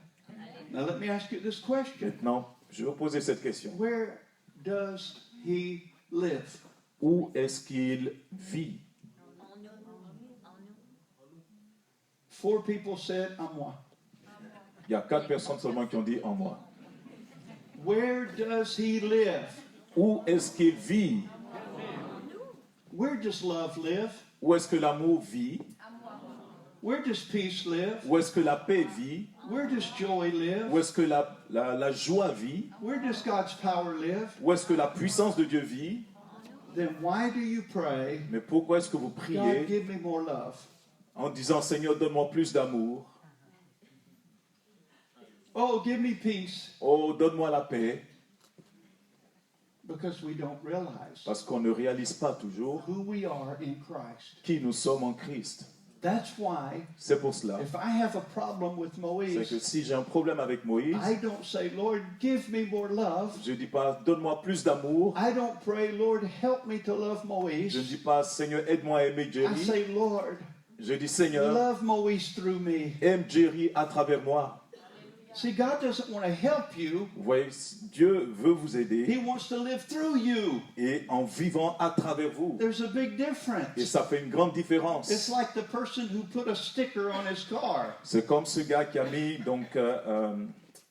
Now let me ask you this question. Maintenant, je vais vous poser cette question. Where does he live? Où est-ce qu'il vit? 4 people said, en moi. Il y a 4 personnes seulement qui ont dit en moi. Where does he live? Où est-ce qu'il vit? Where does love live? Où est-ce que l'amour vit? Where does peace live? Où est-ce que la paix vit? Where does joy live? Où est-ce que la joie vit? Where does God's power live? Où est-ce que la puissance de Dieu vit? Then why do you pray, Mais pourquoi est-ce que vous God, priez give me more love? en disant, Seigneur, donne-moi plus d'amour. Oh, give me peace. Oh, donne-moi la paix. Because we don't realize Parce qu'on ne réalise pas toujours who we are in Christ. qui nous sommes en Christ. That's why C'est pour cela. if I have a problem with C'est que Moïse, si j'ai un problème avec Moïse, I don't say, Lord, give me more love. je ne dis pas, donne-moi plus d'amour. I don't pray, Lord, help me to love Je ne Moïse. dis pas, Seigneur, aide-moi à aimer I Jerry. say, Lord, Je dis, Seigneur, love Moïse through me. aime Jerry à travers moi. See, God doesn't want to help you. Vous voyez, Dieu veut vous He aider wants to live through you. et en vivant à travers vous. There's a big Et difference. ça fait une grande It's différence. like the person who put a sticker on his car. C'est comme ce gars qui a mis, donc,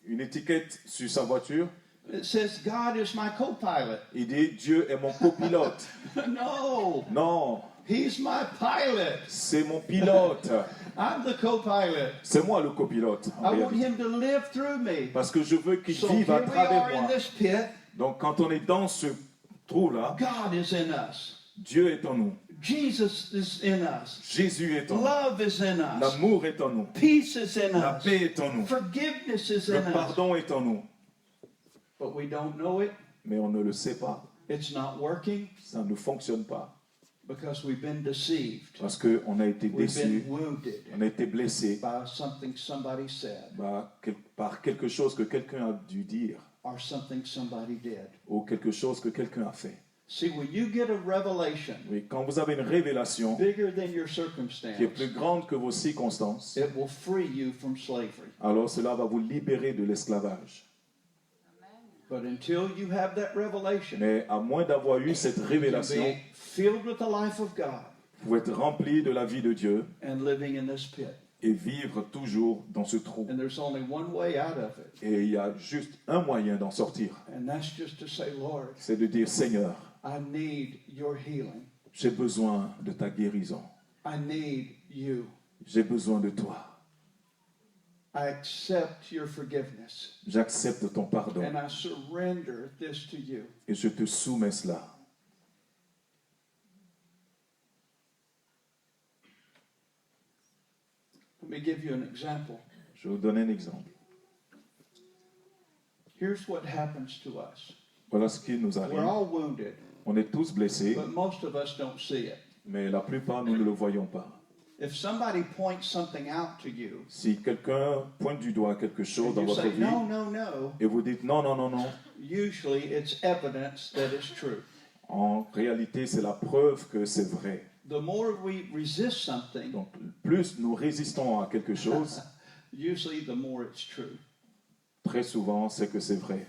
une étiquette sur sa voiture. It says, God is my co-pilot. Il dit Dieu est mon copilote. No, Non, he's my pilot. c'est mon pilote. I'm the co-pilot. C'est moi le copilote. en I want réalité. him to live through me. Parce que je veux qu'il So vive here à we travers are in moi. this pit. Donc quand on est dans ce trou-là, God is in us. Dieu est en nous. Jesus is in us. Jésus est en nous. Love is in us. L'amour est en nous. Peace is in La us. paix est en nous. Forgiveness is Le in us. pardon est en nous. But we don't know it. Mais on ne le sait pas. It's not working Ça ne fonctionne pas. because we've been deceived. Parce qu'on a été We've déçus, been wounded on a été blessés by something somebody said par quelque chose que quelqu'un a dû dire or something somebody did. ou quelque chose que quelqu'un a fait. See, when you get a revelation Oui, quand vous avez une révélation bigger than your qui est circumstance, plus grande que vos circonstances, it will free you from slavery. alors cela va vous libérer de l'esclavage. But until you have that revelation, Mais à moins d'avoir eu cette you can révélation, be filled with the life of God vous êtes rempli de la vie de Dieu and living in this pit. et vivre toujours dans ce trou. And there's only one way out of it, Et il y a juste un moyen d'en sortir, and that's just to say, Lord, c'est de dire Seigneur, I need your healing. j'ai besoin de ta guérison, I need you. j'ai besoin de toi. I accept your forgiveness, J'accepte ton pardon and I surrender this to you. et je te soumets cela. Let me give you an example. Je vais vous donner un exemple. Here's what happens to us. Voilà ce qui nous We're arrive. all wounded, On est tous blessés, but most of us don't see it. mais la plupart, nous ne le voyons pas. If somebody points something out to you, Si quelqu'un pointe du doigt quelque chose and dans you votre say, vie no, no, no, et vous dites non, non, non, non, usually it's evidence that it's true. en réalité, c'est la preuve que c'est vrai. The more we resist something, Donc, plus nous résistons à quelque chose, usually the more it's true. très souvent, c'est que c'est vrai.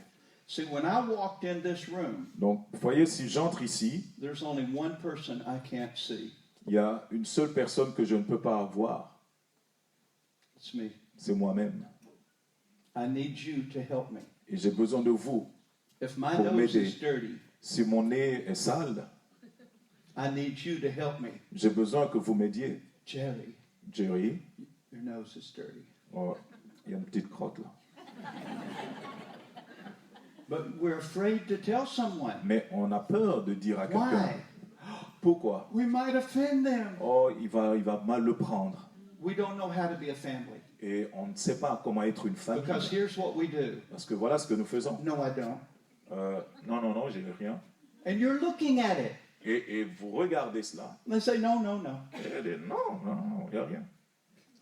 See, when I walked in this room, Donc, vous voyez, si j'entre ici, there's only one person I can't see. il y a une seule personne que je ne peux pas voir, It's me. c'est moi-même. I need you to help me. Et j'ai besoin de vous. If my Pour nose m'aider. is dirty, Si mon nez est sale, I need you to help me. j'ai besoin que vous m'aidiez. Jerry, Jerry, your nose is dirty. oh, il y a une petite crotte là. But we're afraid to tell someone. Mais on a peur de dire à quelqu'un. Why? Pourquoi? We might offend them. Oh, il va mal le prendre. We don't know how to be a family. Et on ne sait pas comment être une famille. Because here's what we do. Parce que voilà ce que nous faisons. No, I don't. Non, non, non, j'ai rien. And you're looking at it. Et vous regardez cela. They say, no, no, no. Et elle dit, non, non, non, il n'y a rien.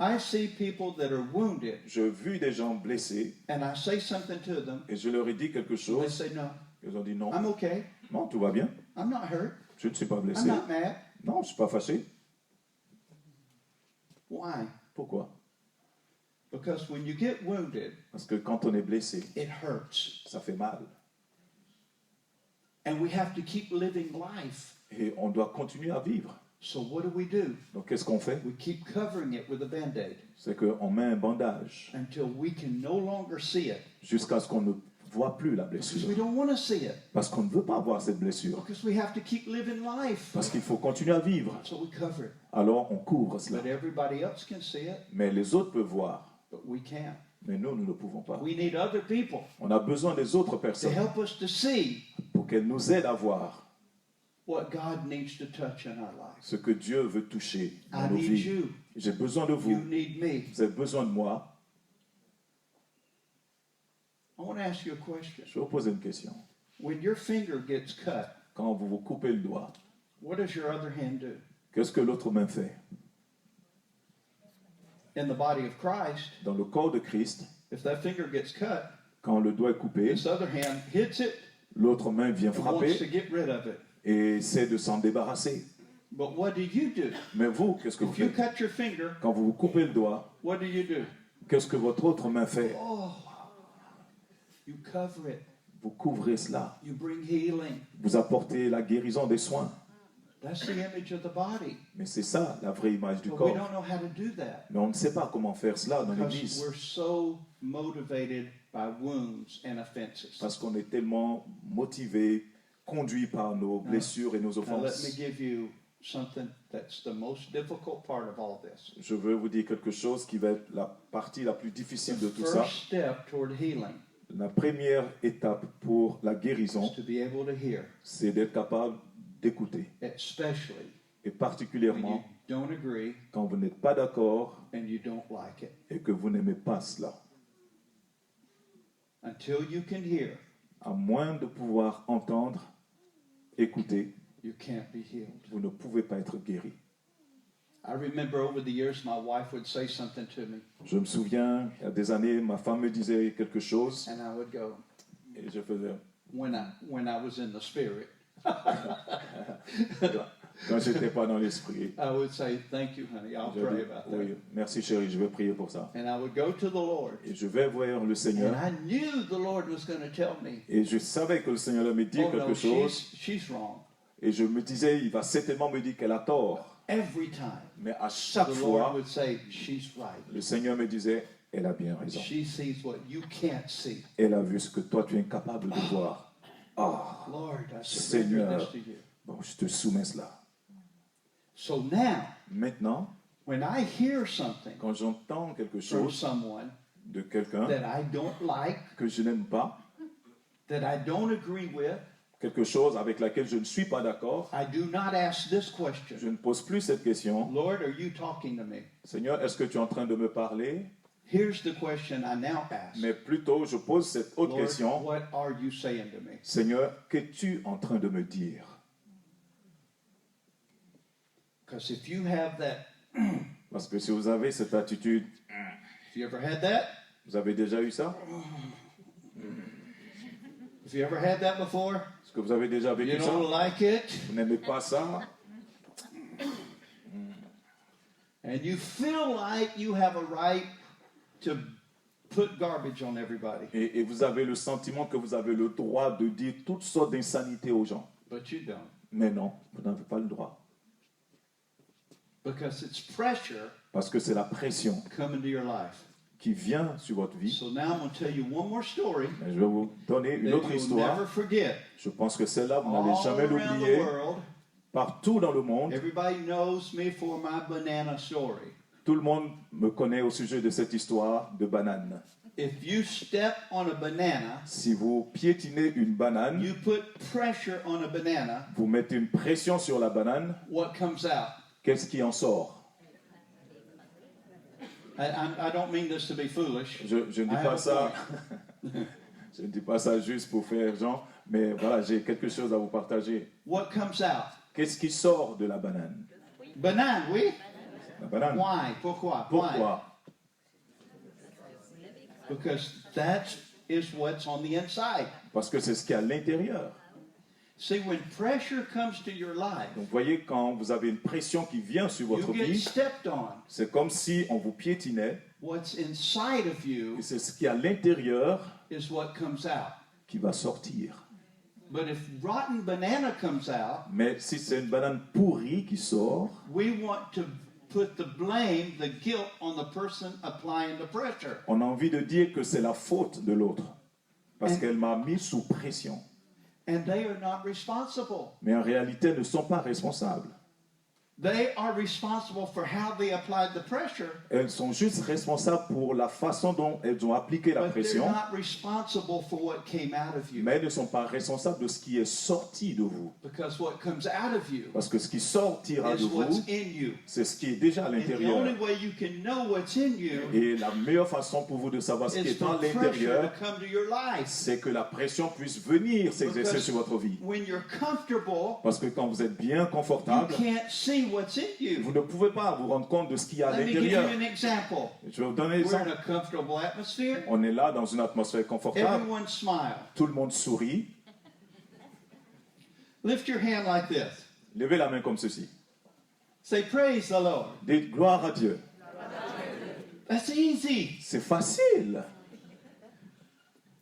I see people that are wounded, J'ai vu des gens blessés and I say something to them. et je leur ai dit quelque They chose. say, no, Ils ont dit non, I'm okay. non, tout va bien. I'm not hurt. Je ne suis pas I'm blessé. not mad. Non, je ne suis pas fâché. Why? Pourquoi? Because when you get wounded, Parce que quand on est blessé, it hurts. ça fait mal. And we have to keep living life. Et on doit continuer à vivre. So what do? Donc qu'est-ce qu'on fait? We keep covering it with a Band-Aid C'est qu'on met un bandage until we can no longer see it. jusqu'à ce qu'on ne voit plus la Because we blessure. don't want to see it. Parce qu'on ne veut pas voir cette blessure. Because we have to keep living life. Parce qu'il faut continuer à vivre. So we cover it. Alors on couvre cela. But everybody else can see it, Mais les autres peuvent voir. but we can't. Mais nous, nous ne pouvons pas. We need other people On a besoin des autres to personnes help us to see pour qu'elles nous aident à voir what God needs to touch in our lives. ce que Dieu veut toucher dans I nos need vies. you. J'ai besoin de You vous. need me. Vous avez besoin de moi. I want to ask you a question. Je vais vous poser une question. When your finger gets cut, Quand vous vous coupez le doigt, what does your other hand do? qu'est-ce que l'autre main fait? In the body of Christ, Dans le corps de Christ, if that finger gets cut, quand le doigt est coupé, this other hand hits it l'autre main vient and wants to frapper get rid of it. et essaie de s'en débarrasser. But what do? Mais vous, qu'est-ce que vous If you faites? cut your finger, Quand vous vous coupez le doigt, what do? qu'est-ce que votre autre main fait? Oh, you cover it. Vous couvrez cela. You bring healing. Vous apportez la guérison des soins. That's the image of the body. Mais c'est ça, la vraie image du But we corps. don't know how to do that Mais on ne sait pas comment faire cela dans because l'Église. we're so motivated by wounds and offenses. Parce qu'on est tellement motivé, conduit par nos blessures et nos Now, let me offenses. give you something that's the most difficult part of all this. Je veux vous dire quelque chose qui va être la partie la plus difficile de The tout ça. first step toward healing La première étape pour la is guérison, to be able to hear, c'est d'être capable d'écouter. especially Et when you particulièrement don't agree quand vous n'êtes pas d'accord and you don't like it. et que vous n'aimez pas cela. Until you can hear, À moins de pouvoir entendre, écouter, you can't be healed. vous ne pouvez pas être guéri. I remember over the years, my wife would say something to me, Je me souviens, il y a des années, ma femme me disait quelque chose and I would go, et je faisais, when I was in the spirit, quand je n'étais pas dans l'esprit, I would say, thank you, honey, I'll je pray dis, about that. oui, merci chérie, je vais prier pour ça. And I would go to the Lord, Et je vais voir le and Seigneur I knew the Lord was going to tell me, et je savais que le Seigneur allait me dire oh no, quelque chose she's wrong. et je me disais, il va certainement me dire qu'elle a tort. Every time, Mais à chaque the Lord fois, would say, she's right. le Seigneur me disait, elle a bien raison. She sees what you can't see. Elle a vu ce que toi tu es incapable de voir. Ah, Lord, I surrender Seigneur, this to you. bon, je te soumets cela. So now, Maintenant, when I hear something quand j'entends quelque from chose someone de quelqu'un that I don't like, que je n'aime pas, that I don't agree with, quelque chose avec laquelle je ne suis pas d'accord, I do not ask this question. je ne pose plus cette question. Lord, are you talking to me? Seigneur, est-ce que tu es en train de me parler? Here's the question I now ask. Mais plutôt, je pose cette autre Lord, question. what are you saying to me? Seigneur, qu'es-tu en train de me dire? Because if you have that, Parce que si vous avez cette attitude, if you ever had that, vous avez déjà eu ça? if you ever had that before, Est-ce que vous avez déjà you vécu ça? don't like it, Vous n'aimez pas ça? and you feel like you have a right to put garbage on everybody, Et vous avez le sentiment que vous avez le droit de dire toutes sortes d'insanités aux gens. but you don't. Mais non, vous n'avez pas le droit. Because it's pressure Parce que c'est la pression coming to your life. qui vient sur votre vie. So now I'm going to tell you one more story Et je vais vous donner une that autre you'll histoire. never forget. Je pense que celle-là, vous All n'allez jamais around the l'oublier. world, Partout dans le monde, everybody knows me for my banana story. tout le monde me connaît au sujet de cette histoire de banane. If you step on a banana, Si vous piétinez une banane, you put pressure on a banana, vous mettez une pression sur la banane, what comes out? qu'est-ce qui en sort? I don't mean this to be foolish. Je ne dis I have pas a ça, point. je ne dis pas ça juste pour faire genre, mais voilà, j'ai quelque chose à vous partager. What comes out? Qu'est-ce qui sort de la banane? Banane, oui? La banane. Why? Pourquoi? Why? Pourquoi? Because that is what's on the inside. Parce que c'est ce qu'il y a à l'intérieur. See, when pressure comes to your life, Donc, voyez, quand vous avez une pression qui vient sur votre you get vie, stepped on. c'est comme si on vous piétinait, What's inside of you et c'est ce qui est à l'intérieur is what comes out. qui va sortir. But if rotten banana comes out, Mais si c'est une banane pourrie qui sort, we want to put the blame, the guilt on the person applying the pressure. on a envie de dire que c'est la faute de l'autre, parce And- qu'elle m'a mis sous pression. And they are not responsible. Mais en réalité, elles ne sont pas responsables. They are responsible for how they applied the pressure, Elles sont juste responsables pour la façon dont elles ont appliqué la but they're pression, not responsible for what came out of you. mais elles ne sont pas responsables de ce qui est sorti de vous. Because what comes out of you Parce que ce qui sortira de is what's vous, in you. c'est ce qui est déjà à And the l'intérieur. only way you can know what's in you Et la meilleure façon pour vous de savoir ce qui is est for à pressure l'intérieur, to come to your life. c'est que la pression puisse venir s'exercer Because sur votre vie. when you're comfortable, Parce que quand vous êtes bien you confortable, can't see what's in you. vous ne pouvez pas vous rendre compte de ce qu'il y a à Let me give you l'intérieur. an example. Je vais vous donner un We're in exemple. a comfortable atmosphere. On est là dans une atmosphère confortable, Everyone smile. tout le monde sourit. Lift your hand like this. Levez la main comme ceci. Say, praise the Lord. Dites gloire à Dieu. That's easy. C'est facile.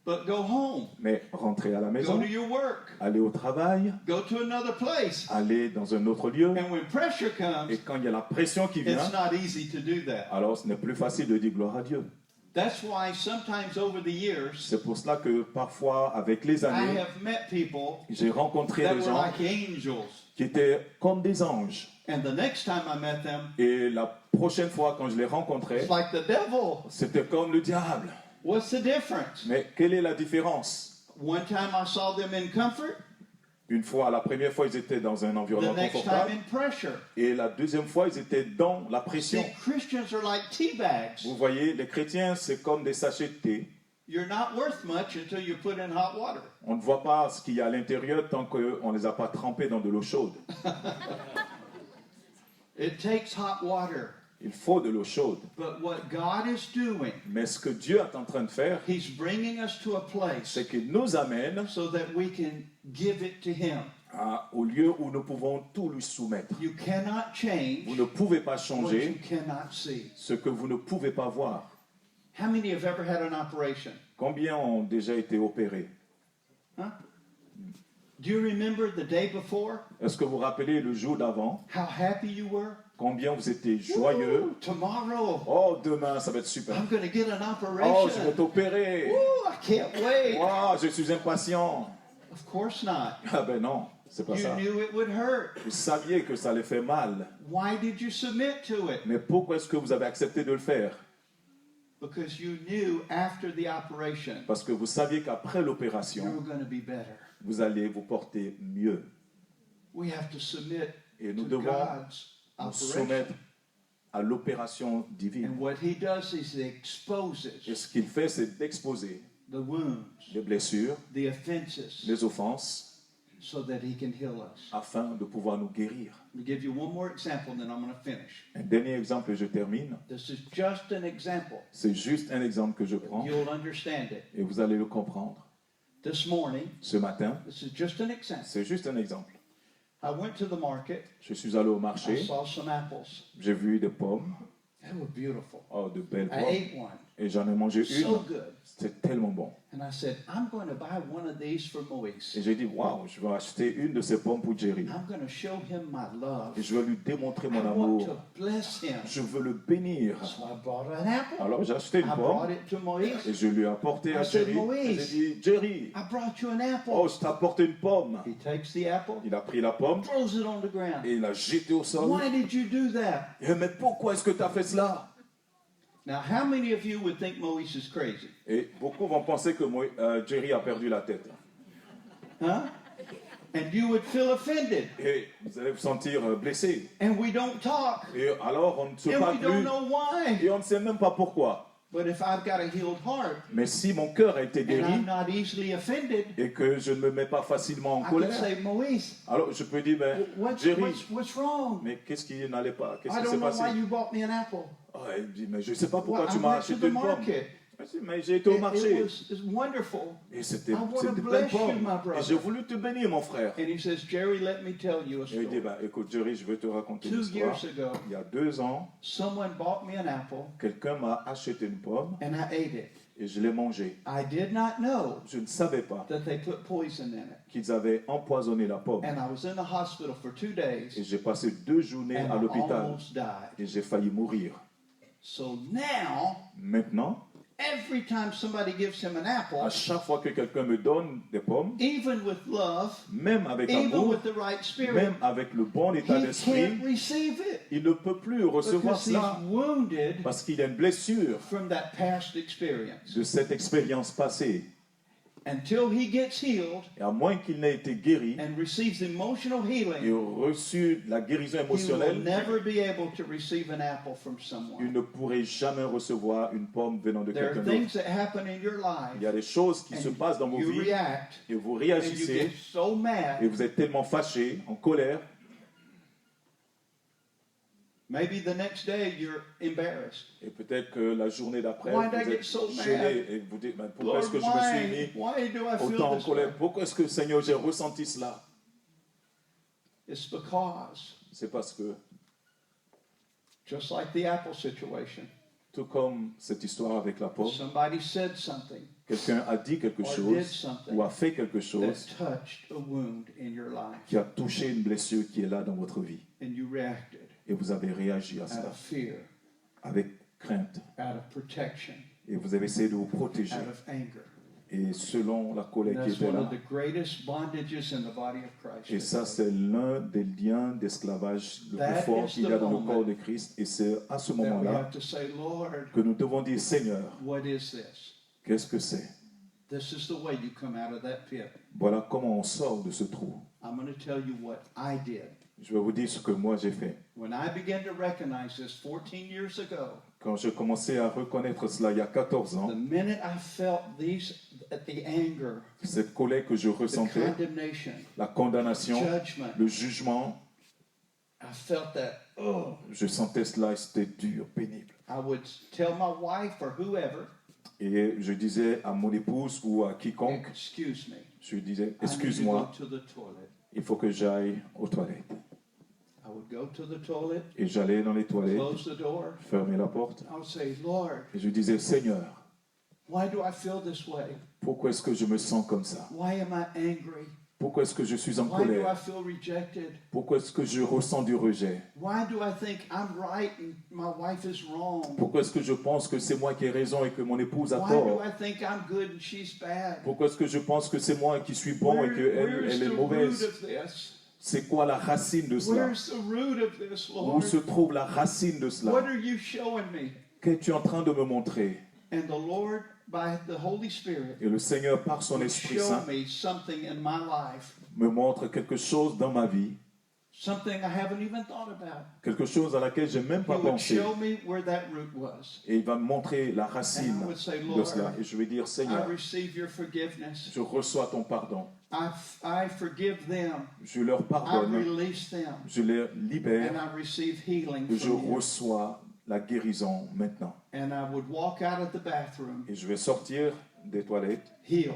But go home. Mais rentrez à la Go maison, to your work. allez au travail, Go to another place. allez dans un autre lieu. And when pressure Et comes, quand il y a la pression qui it's vient, not easy to do that. alors ce n'est plus facile de dire gloire à Dieu. That's why sometimes over the years, C'est pour cela que parfois, avec les I années, have met people j'ai rencontré that des were gens like angels. qui étaient comme des anges. And the next time I met them, Et la prochaine fois, quand je les rencontrais, it's like the devil. c'était comme le diable. What's the difference? Mais quelle est la différence? One time I saw them in comfort, Une fois, la première fois, ils étaient dans un the environnement next time confortable. in pressure. Et la deuxième fois, ils étaient dans la pression. See, Christians are like tea bags. Vous voyez, les chrétiens, c'est comme des sachets de thé. You're not worth much until you put in hot water. On ne voit pas ce qu'il y a à l'intérieur tant qu'on ne les a pas trempés dans de l'eau chaude. It takes hot water. Il faut de l'eau chaude. But what God is doing, Mais ce que Dieu est en train de faire, He's bringing us to a place c'est qu'il nous amène so that we can give it to Him. au lieu où nous pouvons tout lui soumettre. You cannot change Vous ne pouvez pas what you changer cannot see. ce que vous ne pouvez pas voir. How many have ever had an operation? Combien ont déjà été opérés? Huh? Do you remember the day before? Est-ce que vous vous rappelez le jour d'avant? How happy you were? Combien vous étiez joyeux? Woo, tomorrow, Oh, demain, ça va être super. I'm going to get an Oh, je vais operation. t'opérer. Woo, I can't wait. Oh, je suis impatient. Of course not. Ah ben non, c'est pas You ça. knew it would hurt. Vous saviez que ça allait faire mal. Why did you submit to it? Mais pourquoi est-ce que vous avez accepté de le faire? Because you knew after the operation Parce que vous saviez qu'après you l'opération, were going to be better. vous allez vous porter mieux. We have to submit Et nous to devons God's nous operation. soumettre à l'opération divine. And what He does is He exposes Et ce qu'il fait, c'est d'exposer the wounds, les blessures, the offenses, les offenses, so that He can heal us. afin de pouvoir nous guérir. Let me give you one more example, then I'm going to finish. Un dernier exemple et je termine. This is just an example. C'est juste un exemple que je prends You'll understand it. et vous allez le comprendre. This morning, Ce matin, this is just an example. c'est juste un exemple. I went to the market. Je suis allé au I marché, saw some apples. j'ai vu des pommes, They were beautiful. oh, de belles I pommes, ate one. et j'en ai mangé So une. good. C'était tellement bon. And I said, I'm going to buy one of these for Moise. Et j'ai dit, waouh, je vais acheter une de ces pommes pour Jerry. I'm going to show him my love. Et je vais lui démontrer I mon want amour. to bless him. Je veux le bénir. So I bought an apple. Alors j'ai acheté I une brought pomme it to Moise. et je lui ai apporté à I said, Jerry. Moïse. Et j'ai dit, Jerry, I brought you an apple. oh, je t'ai apporté une pomme. He takes the apple, Il a pris la pomme throws it on the ground. et il l'a jetée au sol. Why did you do that? Et, mais pourquoi est-ce que tu as fait cela? Now, how many of you would think Moise is crazy? Et beaucoup vont penser que Jerry a perdu la tête. Huh? And you would feel offended. Et vous allez vous sentir blessé. And we don't talk. Et alors on ne se And parle we don't plus. know why. Et on ne sait même pas pourquoi. But if I've got a healed heart Mais si mon cœur a été and guéri I'm not easily offended, et que je ne me mets pas facilement en I can colère, say, Moise, alors je peux dire, ben, what's Jerry, wrong? mais qu'est-ce qui n'allait pas? Qu'est-ce I qui don't s'est know passé? why you bought me an apple. Oh, il me dit, mais je ne sais pas pourquoi Well, tu I m'as went to acheté the une pomme. market. Mais j'ai été au marché. It was wonderful. Et c'était I wanna plein de bless you, pommes. my brother. Et j'ai voulu te bénir, mon frère. And he says, Jerry, let me tell you a Et il dit, story. ben, écoute, Jerry, je vais te raconter une 2 histoire. years ago, Il y a 2 ans, someone bought me an apple quelqu'un m'a acheté une pomme and I ate it. et je l'ai mangée. I did not know Je ne savais pas that they put poison in it. qu'ils avaient empoisonné la pomme. And I was in the hospital for 2 Et days j'ai passé 2 journées and à I l'hôpital almost died. et j'ai failli mourir. So now, Maintenant, every time somebody gives him an à apple, chaque fois que quelqu'un me donne des pommes, even with love, même avec even amour, with the right spirit, même avec le bon état he d'esprit, can't receive it il ne peut plus recevoir because he's cela wounded parce qu'il a une blessure from that past experience. de cette expérience passée. Until he gets healed Et à moins qu'il n'ait été guéri and receives emotional et healing, reçu la guérison he will émotionnelle, never be able to receive an apple from il someone. ne pourrait jamais recevoir une pomme venant de There are quelqu'un things d'autre. that happen in your Il y a life des choses qui se passent dans and vos you vies react et vous and you réagissez get so et mad. vous êtes tellement fâché, en colère. Maybe the next day you're embarrassed. Et peut-être que la journée d'après, Why vous did I get êtes so mad? gêné et vous dites, mais pourquoi Lord, est-ce que je me suis mis why do I feel autant en this colère? way? Pourquoi est-ce que, Seigneur, j'ai ressenti cela? It's because, C'est parce que, just like the apple situation, tout comme cette histoire avec la pomme, somebody said something quelqu'un a dit quelque or did chose something ou a fait quelque that chose touched a wound in your life, qui a touché une blessure qui est là dans votre vie. and you reacted Et vous avez réagi à out cela of fear, avec crainte out of protection. Et vous avez essayé de vous protéger. out of anger. Et selon la colère qui That's était one là. of the greatest bondages in the body of Christ. Et ça, c'est l'un des liens d'esclavage le That plus fort is qu'il y the a dans le moment corps de Christ. Et c'est à ce that we moment-là have to say, Lord, que nous devons dire, Seigneur, what is this? qu'est-ce que c'est? This is the way you come out of that pit. Voilà comment on sort de ce trou. I'm going to tell you what I did. Je vais vous dire ce que moi j'ai fait. When I began to recognize this 14 years ago, Quand j'ai commencé à reconnaître cela il y a 14 ans, the minute I felt the anger, cette colère que je the ressentais, condemnation, la condamnation, judgment, le jugement, I felt that, oh, je sentais cela et c'était dur, pénible. I would tell my wife or whoever, Et je disais à mon épouse ou à quiconque, excuse me, je disais, I need to excuse-moi, go to the toilet. il faut que j'aille aux toilettes. I would go to the toilet, Et j'allais dans les toilettes, close the door. fermer la porte, I would say, Lord, et je disais, Seigneur, why do I feel this way? pourquoi est-ce que je me sens comme ça? Why am I angry? Pourquoi est-ce que je suis en Why do I colère? feel rejected? Pourquoi est-ce que je ressens du rejet? Why do I think I'm right and my wife is wrong? Pourquoi est-ce que je pense que c'est moi qui ai raison et que mon épouse a Why do tort? I think I'm good and she's bad? Pourquoi est-ce que je pense que c'est moi qui suis bon et Where's qu'elle est the root mauvaise? of this? C'est quoi la racine de cela? Where's the root of this, Où Lord? se trouve la racine de What cela? are you showing me? Qu'es-tu en train de me montrer? And the Lord, by the Holy Spirit, Et le Seigneur, par son would Esprit show Saint, me something in my life, me montre quelque chose dans ma vie, something I haven't even thought about. quelque chose à laquelle je n'ai même He pas would pensé. show me where that root was. Et il va me montrer la racine And I would say, de Lord, cela. Et je vais dire, I Seigneur, receive your forgiveness. je reçois ton pardon. I forgive them. Je leur I pardonne. release them. Je les And libère. I receive healing Et je from you. reçois la guérison maintenant. And I would walk out of the bathroom Et je vais sortir des toilettes healed.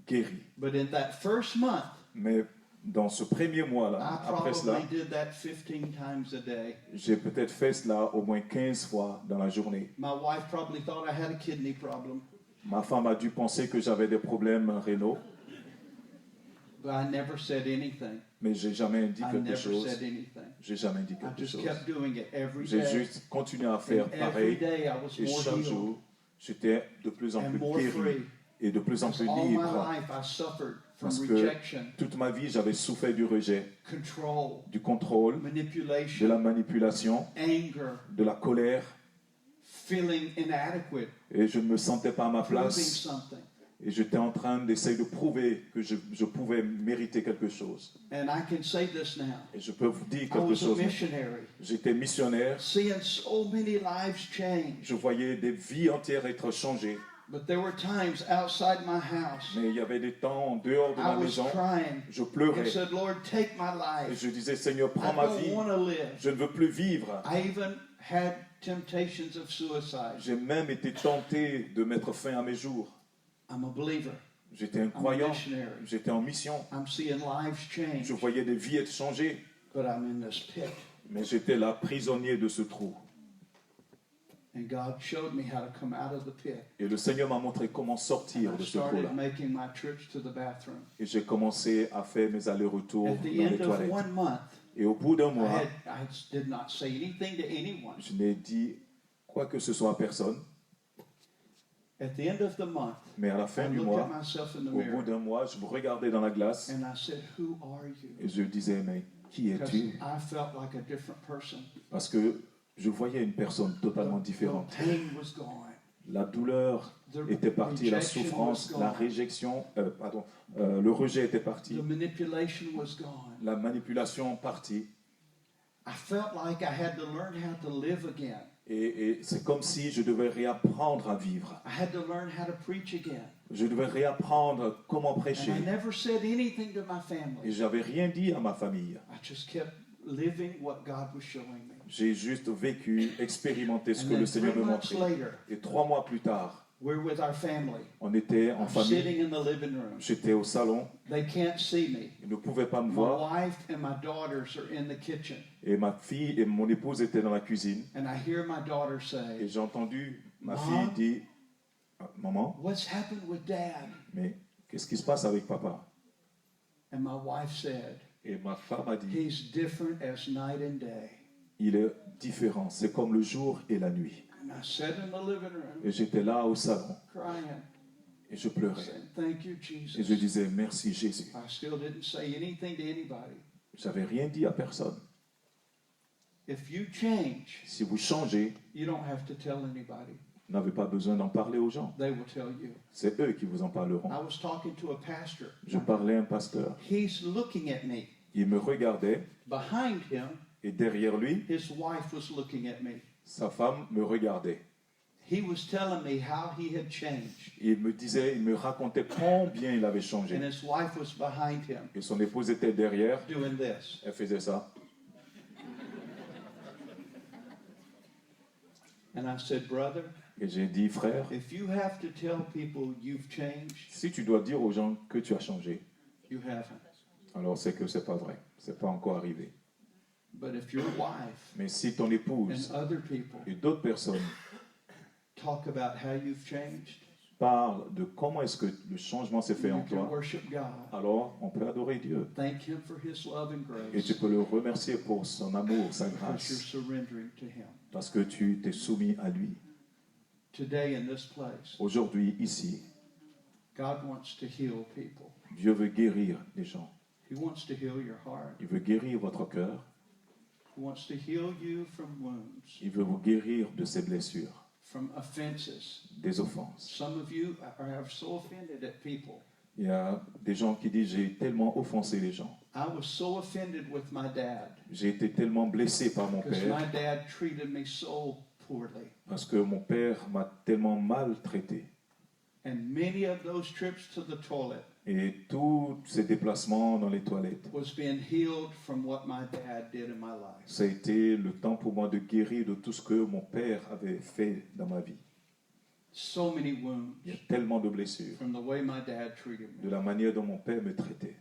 guéri. But in that first month, Mais dans ce premier I mois-là, après cela, probably did that 15 times a day. j'ai peut-être fait cela au moins 15 fois dans la journée. My wife probably thought I had a kidney problem, Ma femme a dû penser que j'avais des problèmes rénaux, but I never said anything. mais j'ai jamais dit I quelque never chose. said anything. J'ai jamais dit I quelque just chose. kept doing it every J'ai day. juste continué à faire And every pareil. day I was Et more chaque healed jour, j'étais de plus en and plus more guéri free. et de plus en Because plus all my libre. life I suffered from Parce que rejection, toute ma vie, j'avais souffert du rejet, control, du contrôle, de manipulation, la manipulation, anger, de la colère. feeling inadequate, Et je ne me sentais pas à ma proving place. something. Et j'étais en train d'essayer de prouver que je pouvais mériter quelque chose. And I can say this now. Et je peux vous dire I quelque was a chose. missionary, J'étais missionnaire. seeing so many lives change. Je voyais des vies entières être changées. But there were times outside my house, Mais il y avait des temps en dehors de I ma was maison. crying Je and pleurais. said, Lord, take my Et life. je disais, Seigneur, I prends ma vie. don't want to live. Je ne veux plus vivre. I even had temptations of suicide. J'ai même été tenté de mettre fin à mes jours. I'm a believer. J'étais un I'm a croyant. missionary. J'étais en mission. I'm seeing lives change. Je voyais des vies être changées. But I'm in this pit. Mais j'étais là, prisonnier de ce trou. And God showed me how to come out of the pit. Et le Seigneur m'a montré comment And sortir I de ce trou-là. started making my trips to the bathroom. Et j'ai commencé à faire mes allers-retours At dans the les end of toilettes. 1 month, Et au bout d'un mois, I did not say anything to anyone. je n'ai dit quoi que ce soit à personne. At the end of the month, Mais à la I fin du looked mois, at myself in the au bout mirror d'un mois, je me regardais dans la glace and I said, who are you? et je disais, mais qui Because es-tu? I felt like a different person. Parce que je voyais une personne totalement The différente. pain was gone. La douleur The était partie, la rejection souffrance, was la gone. réjection, le rejet était parti, The manipulation was gone. la manipulation partie. I felt like I had to learn how to live again. Et c'est comme si je devais réapprendre à vivre. I had to learn how to preach again. Je devais réapprendre comment And prêcher. I never said anything to my Et family. j'avais rien dit à ma famille. I just kept living what God was showing me. J'ai juste vécu, expérimenté ce And que le then Seigneur 3 me months montrait. later, Et 3 mois plus tard, we're with our family. on était en I'm famille. sitting in the living room. J'étais au salon. They can't see me. Ils ne pouvaient pas me My voir. wife and my daughters are in the kitchen. Et ma fille et mon épouse étaient dans la cuisine. And I hear my daughter Et say, j'ai entendu ma Mom? fille dire, Maman, what's happened with Dad? mais qu'est-ce qui se passe avec papa? And my wife said, Et ma femme a dit, he's different as night and day. il est différent. C'est comme le jour et la nuit. And I sat in the living room Et j'étais là au salon crying, et je pleurais. saying, thank you, Et je Jesus. disais merci Jésus. I still didn't say anything to anybody. J'avais rien dit à personne. If you change, Si vous changez, you don't have to tell anybody. vous n'avez pas besoin d'en parler aux gens. They will tell you. C'est eux qui vous en parleront. I was talking to a pastor. Je parlais à un pasteur. He's looking at me. Il me regardait Behind him, et derrière lui, his wife was looking at me. sa femme me regardait. He was telling me how he had changed. Il me racontait combien il avait And changé. his wife was behind him Et son épouse était derrière. doing this. Elle faisait ça. And I said, brother, Et j'ai dit, frère, if you have to tell people you've changed, si tu dois dire aux gens que tu as changé, you haven't. alors c'est que c'est pas vrai. C'est pas encore arrivé. But if your wife Mais si ton épouse and other people et d'autres personnes talk about how you've changed, parlent de comment est-ce que le changement s'est fait you en can toi, worship God. alors on peut adorer Dieu. Thank Him for His love and Et tu grace peux le remercier pour son amour, sa because you're grâce, surrendering to Him. parce que tu t'es soumis à lui. Today in this place, Aujourd'hui, ici, God wants to heal people. Dieu veut guérir les gens. He wants to heal your heart. Il veut guérir votre cœur. He wants to heal you from wounds, Il veut vous guérir de ses blessures, from offenses. des offenses. Some of you are so offended at people. Il y a des gens qui disent, j'ai tellement offensé les gens. I was so offended with my dad J'ai été tellement blessé par mon because père, my dad treated me so poorly. parce que mon père m'a tellement maltraité. And many of those trips to the toilet Et tous ces déplacements dans les toilettes, was being healed from what my dad did in my life. ça a été le temps pour moi de guérir de tout ce que mon père avait fait dans ma vie. So many wounds Il y a tellement de blessures, from the way my dad treated de me. la manière dont mon père me traitait.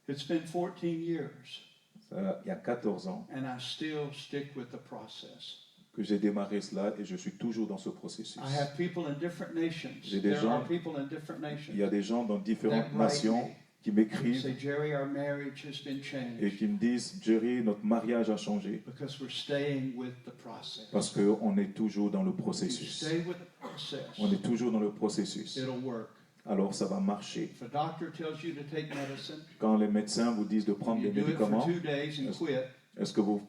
It's been 14 years, Ça, il y a 14 ans and I still stick with the process. que j'ai démarré cela et je suis toujours dans ce processus. I have people in different nations. J'ai des There gens- are people in different nations Il y a des gens dans that différentes write nations me qui and m'écrivent say, Jerry, our marriage has been et changed qui me disent, Jerry, notre mariage a changé because we're staying with the process. parce qu'on est toujours dans le If you processus. stay with the process, On est toujours dans le processus. it'll work. Alors ça va marcher. If a doctor tells you to take medicine, Quand les médecins vous disent de prendre you des do it for médicaments, 2 days and quit, est-ce que vous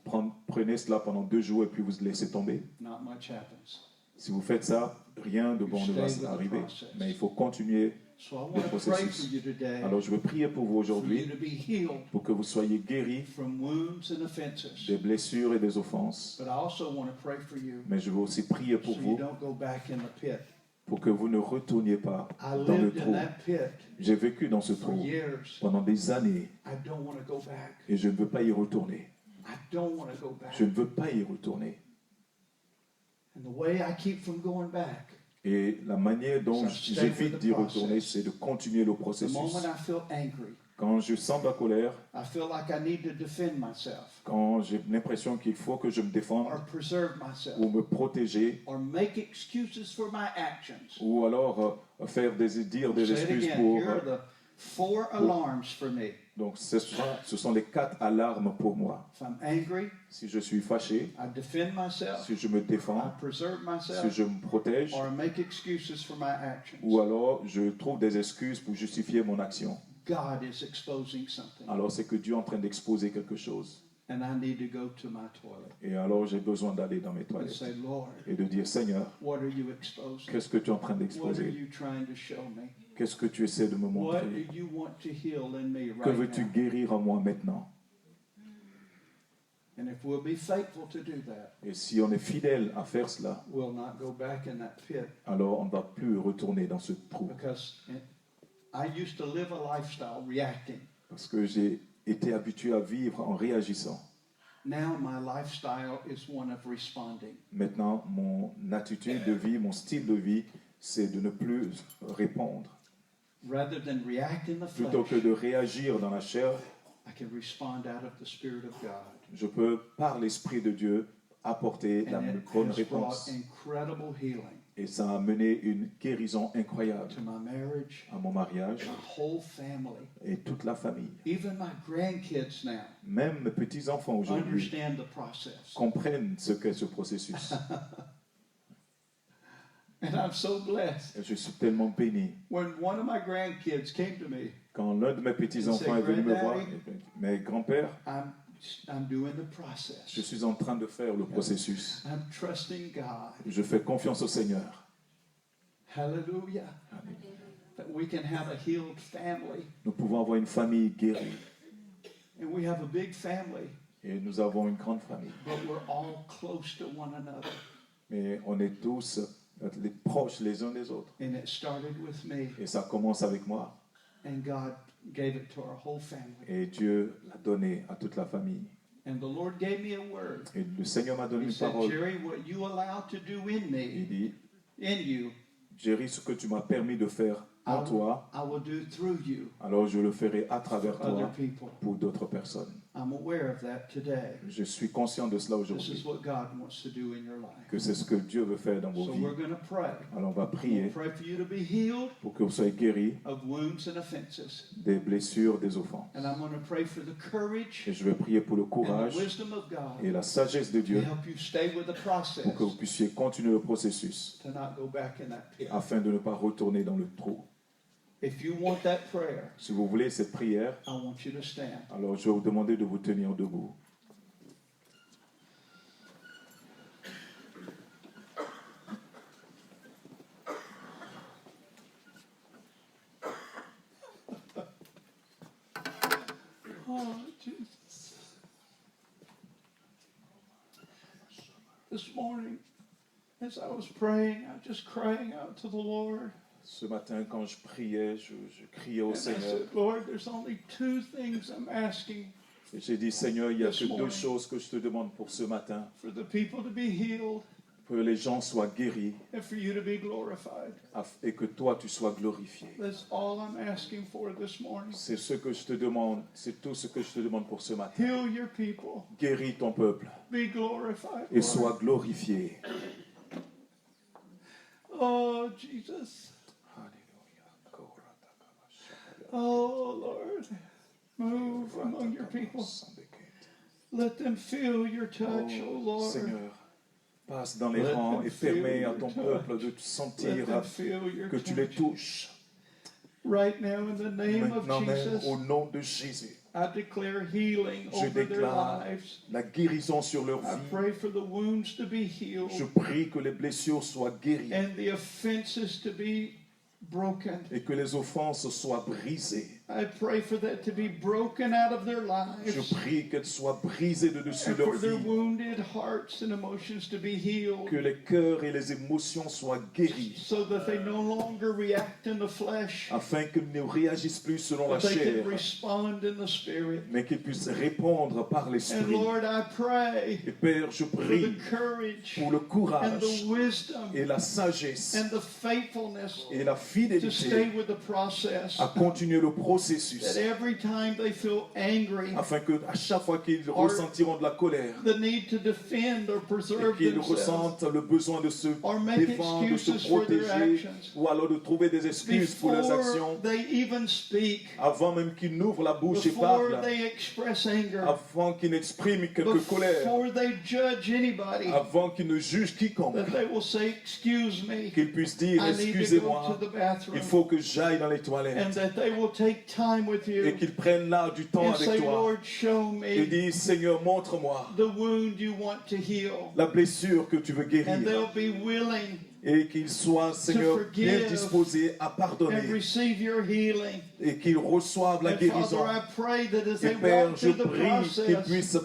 prenez cela pendant 2 jours et puis vous laissez tomber? not much happens. Si vous faites ça, rien de bon ne va arriver. Mais il faut continuer. So I want to pray for you today Alors je veux prier pour vous for you aujourd'hui to be healed pour que vous soyez guéris from wounds and offenses. des blessures et des offenses. But I also want to pray for you Mais je veux aussi prier so pour you vous don't go back in the pit. pour que vous ne retourniez pas I dans le lived in trou. that pit J'ai vécu dans ce for trou years. pendant des années I don't want to go back. et je ne veux pas y retourner. I don't want to go back. Je ne veux pas y retourner. And the way I keep from going back, Et la manière dont j'évite d'y retourner, c'est de continuer le the processus. moment I feel angry, Quand je sens la colère, I feel like I need to defend myself quand j'ai l'impression qu'il faut que je me défende or preserve myself ou me protéger, or make excuses for my actions. ou alors dire des Say it excuses again. pour... Here are the 4 alarms for me. Donc ce sont les 4 alarmes pour moi. If I'm angry, Si je suis fâché, I defend myself, si je me I défends, preserve si myself, je me protège, or I make excuses for my actions. ou alors je trouve des excuses pour justifier mon action. God is exposing something, Alors c'est que Dieu est en train d'exposer quelque chose. and I need to go to my toilet Et alors j'ai besoin d'aller dans mes and toilettes say, Lord, et de dire, Seigneur, what are you exposing? qu'est-ce que tu es en train What are d'exposer? you trying to show me? Qu'est-ce que tu essaies de me What montrer? do you want to heal in me Que right veux-tu now? guérir en moi maintenant? And if we'll be faithful to do that, Et si on est fidèle à faire cela, we'll not go back in that pit. alors on ne va plus retourner dans ce trou. Because I used to live a lifestyle reacting. Parce que j'ai été habitué à vivre en réagissant. Now my lifestyle is one of responding. Maintenant, mon attitude de vie, mon style de vie, c'est de ne plus répondre. Rather than react in the Plutôt que flesh, de réagir dans la chair, I can respond out of the Spirit of God. je peux, par l'Esprit de Dieu, apporter la And it bonne has réponse. brought incredible healing Et ça a amené une guérison incroyable to my marriage, à mon mariage my whole family. et toute la famille. Even my grandkids now Même mes petits-enfants aujourd'hui understand the process. comprennent ce qu'est ce processus. And I'm so blessed. Et je suis tellement béni. When one of my grandkids came to me, Quand l'un de mes petits-enfants est venu me voir, mes grands-pères, I'm doing the je process. suis en train de faire le processus. I'm trusting God. Je fais confiance au Seigneur. Hallelujah. That we can have a healed family. Nous pouvons avoir une famille guérie. And we have a big family. Et nous avons une grande famille. But we're all close to one another. Mais on est tous les proches les uns des autres. And it started with me. Et ça commence avec moi. And God gave it to our whole family. Et Dieu l'a donné à toute la famille. And the Lord gave me a word. Et le Seigneur m'a donné He une said, parole. Jerry, what you allow to do in Il me, dit, in you, Jerry, ce que tu m'as permis de faire en toi, I will do through you alors je le ferai à travers for other toi people. pour d'autres personnes. I'm aware of that today. Je suis conscient de cela This is aujourd'hui, what God wants to do in your life. que c'est ce que Dieu veut faire dans vos So vies. we're going to pray. Alors on va We'll prier pray for you to be healed pour que vous soyez guéris of wounds and offenses. des blessures, des offenses. And I'm going to pray for the courage Et je vais prier pour le and the courage wisdom of God et la sagesse de to Dieu help you stay with the process, pour que vous puissiez continuer le processus to not go back in that pit. afin de ne pas retourner dans le trou. If you want that prayer, Si vous voulez cette prière, I want you to stand. alors je vais vous demander de vous tenir debout. Oh, Jesus. This morning, as I was praying, I was just crying out to the Lord. Ce matin, quand je priais, je criais au And I Seigneur. said, Lord, there's only two things I'm asking Et j'ai dit, Seigneur, il n'y a This que deux morning. choses que je te demande pour ce matin. for the people to be healed Que les gens soient guéris and for you to be glorified. et que toi, tu sois glorifié. That's all I'm asking for this morning. C'est ce que je te demande, c'est tout ce que je te demande pour ce matin. Heal your people. Guéris ton peuple Be glorified. et Lord. sois glorifié. Oh, Jesus. Oh, Lord. Move among your people. Let them feel your touch, oh, Lord. Seigneur, passe dans les Let rangs them et feel permets à your ton touch. peuple de Let sentir them feel your que tu les touch. touches. Right now, in the name of Maintenant même, Jesus, au nom de Jésus, I declare healing je over their déclare lives. la guérison sur leur I vie. pray for the wounds to be healed Je prie que les blessures soient guéries and the offenses to be broken. et que les offenses soient brisées. I pray for that to be broken out of their Je lives prie qu'elles soient brisées de dessus and leur for their vie, wounded hearts and emotions to be healed que les cœurs et les émotions soient guéris, so that they no longer react in the flesh, afin qu'ils ne réagissent plus selon la but they chair, can respond in the spirit. mais qu'ils puissent répondre par And l'esprit. Lord, I pray Et Père, je for the prie courage pour le and courage the wisdom et la sagesse and the faithfulness et la to stay fidélité with the process. à continuer le processus, That every time they feel angry, afin que à chaque fois qu'ils ressentiront de la colère the need to defend or et preserve qu'ils themselves, ressentent le besoin de se or make défendre, de se excuses for their protéger, actions, ou alors de trouver des excuses pour leurs before actions, they even speak, avant même qu'ils n'ouvrent la bouche et before parlent, they express anger, avant qu'ils n'expriment quelque colère, before they judge anybody, avant qu'ils ne jugent quiconque, that they will say, excuse me, qu'ils puissent dire, I need to go to excusez-moi, the bathroom, il faut que j'aille dans les and toilettes, that they will take time with et you qu'ils prennent là du temps and say, avec toi, Lord, show et me disent, Seigneur, montre-moi the wound you want to heal, la blessure que tu veux and guérir, they'll be willing et qu'ils soient, Seigneur, bien forgive disposés à and pardonner, receive your healing. et qu'ils reçoivent la And guérison. Father, I pray that as Et they Père, walk je through the prie qu'ils process, puissent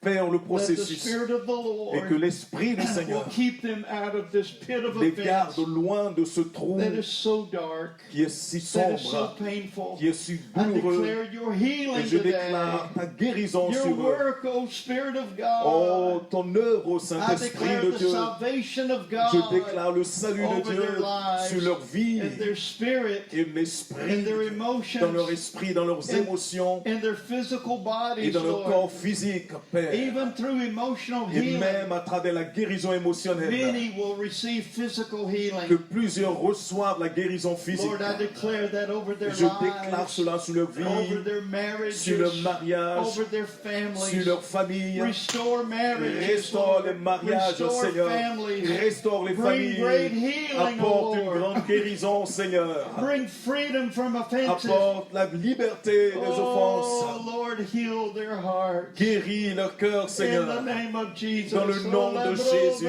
faire le that the processus Spirit of the et que Lord l'Esprit du will Seigneur keep them out of this pit of les offense garde loin de ce trou that is so dark, qui est si that is so sombre, painful. qui est si I douloureux. declare your Et healing je today. déclare ta guérison Your sur eux. work, O Spirit of God. Oh, ton œuvre au I Saint-Esprit declare de the Dieu. salvation of God Je déclare le salut de over Dieu their lives sur leur vie and their spirit et l'esprit, and their dans leur emotions esprit, dans leurs émotions and their physical et bodies, dans leur Lord. corps physique, Père. Even through emotional Et healing, même à travers la guérison émotionnelle, many will receive physical que healing. plusieurs reçoivent la guérison physique. Lord, I declare that over their Je déclare lives, cela sur leur vie, over their marriages, sur leur mariage, over their sur families. leur famille. Restore marriages, Restaure les Lord. mariages, Restore Seigneur. families. Restaure les Bring great familles. healing, O Apporte une Lord. grande guérison, Seigneur. Bring freedom from offenses. Apporte la liberté des Oh, offenses. Lord, heal their hearts. Guéris leur cœur, In the Seigneur. name of Jesus. Dans le nom de Jésus.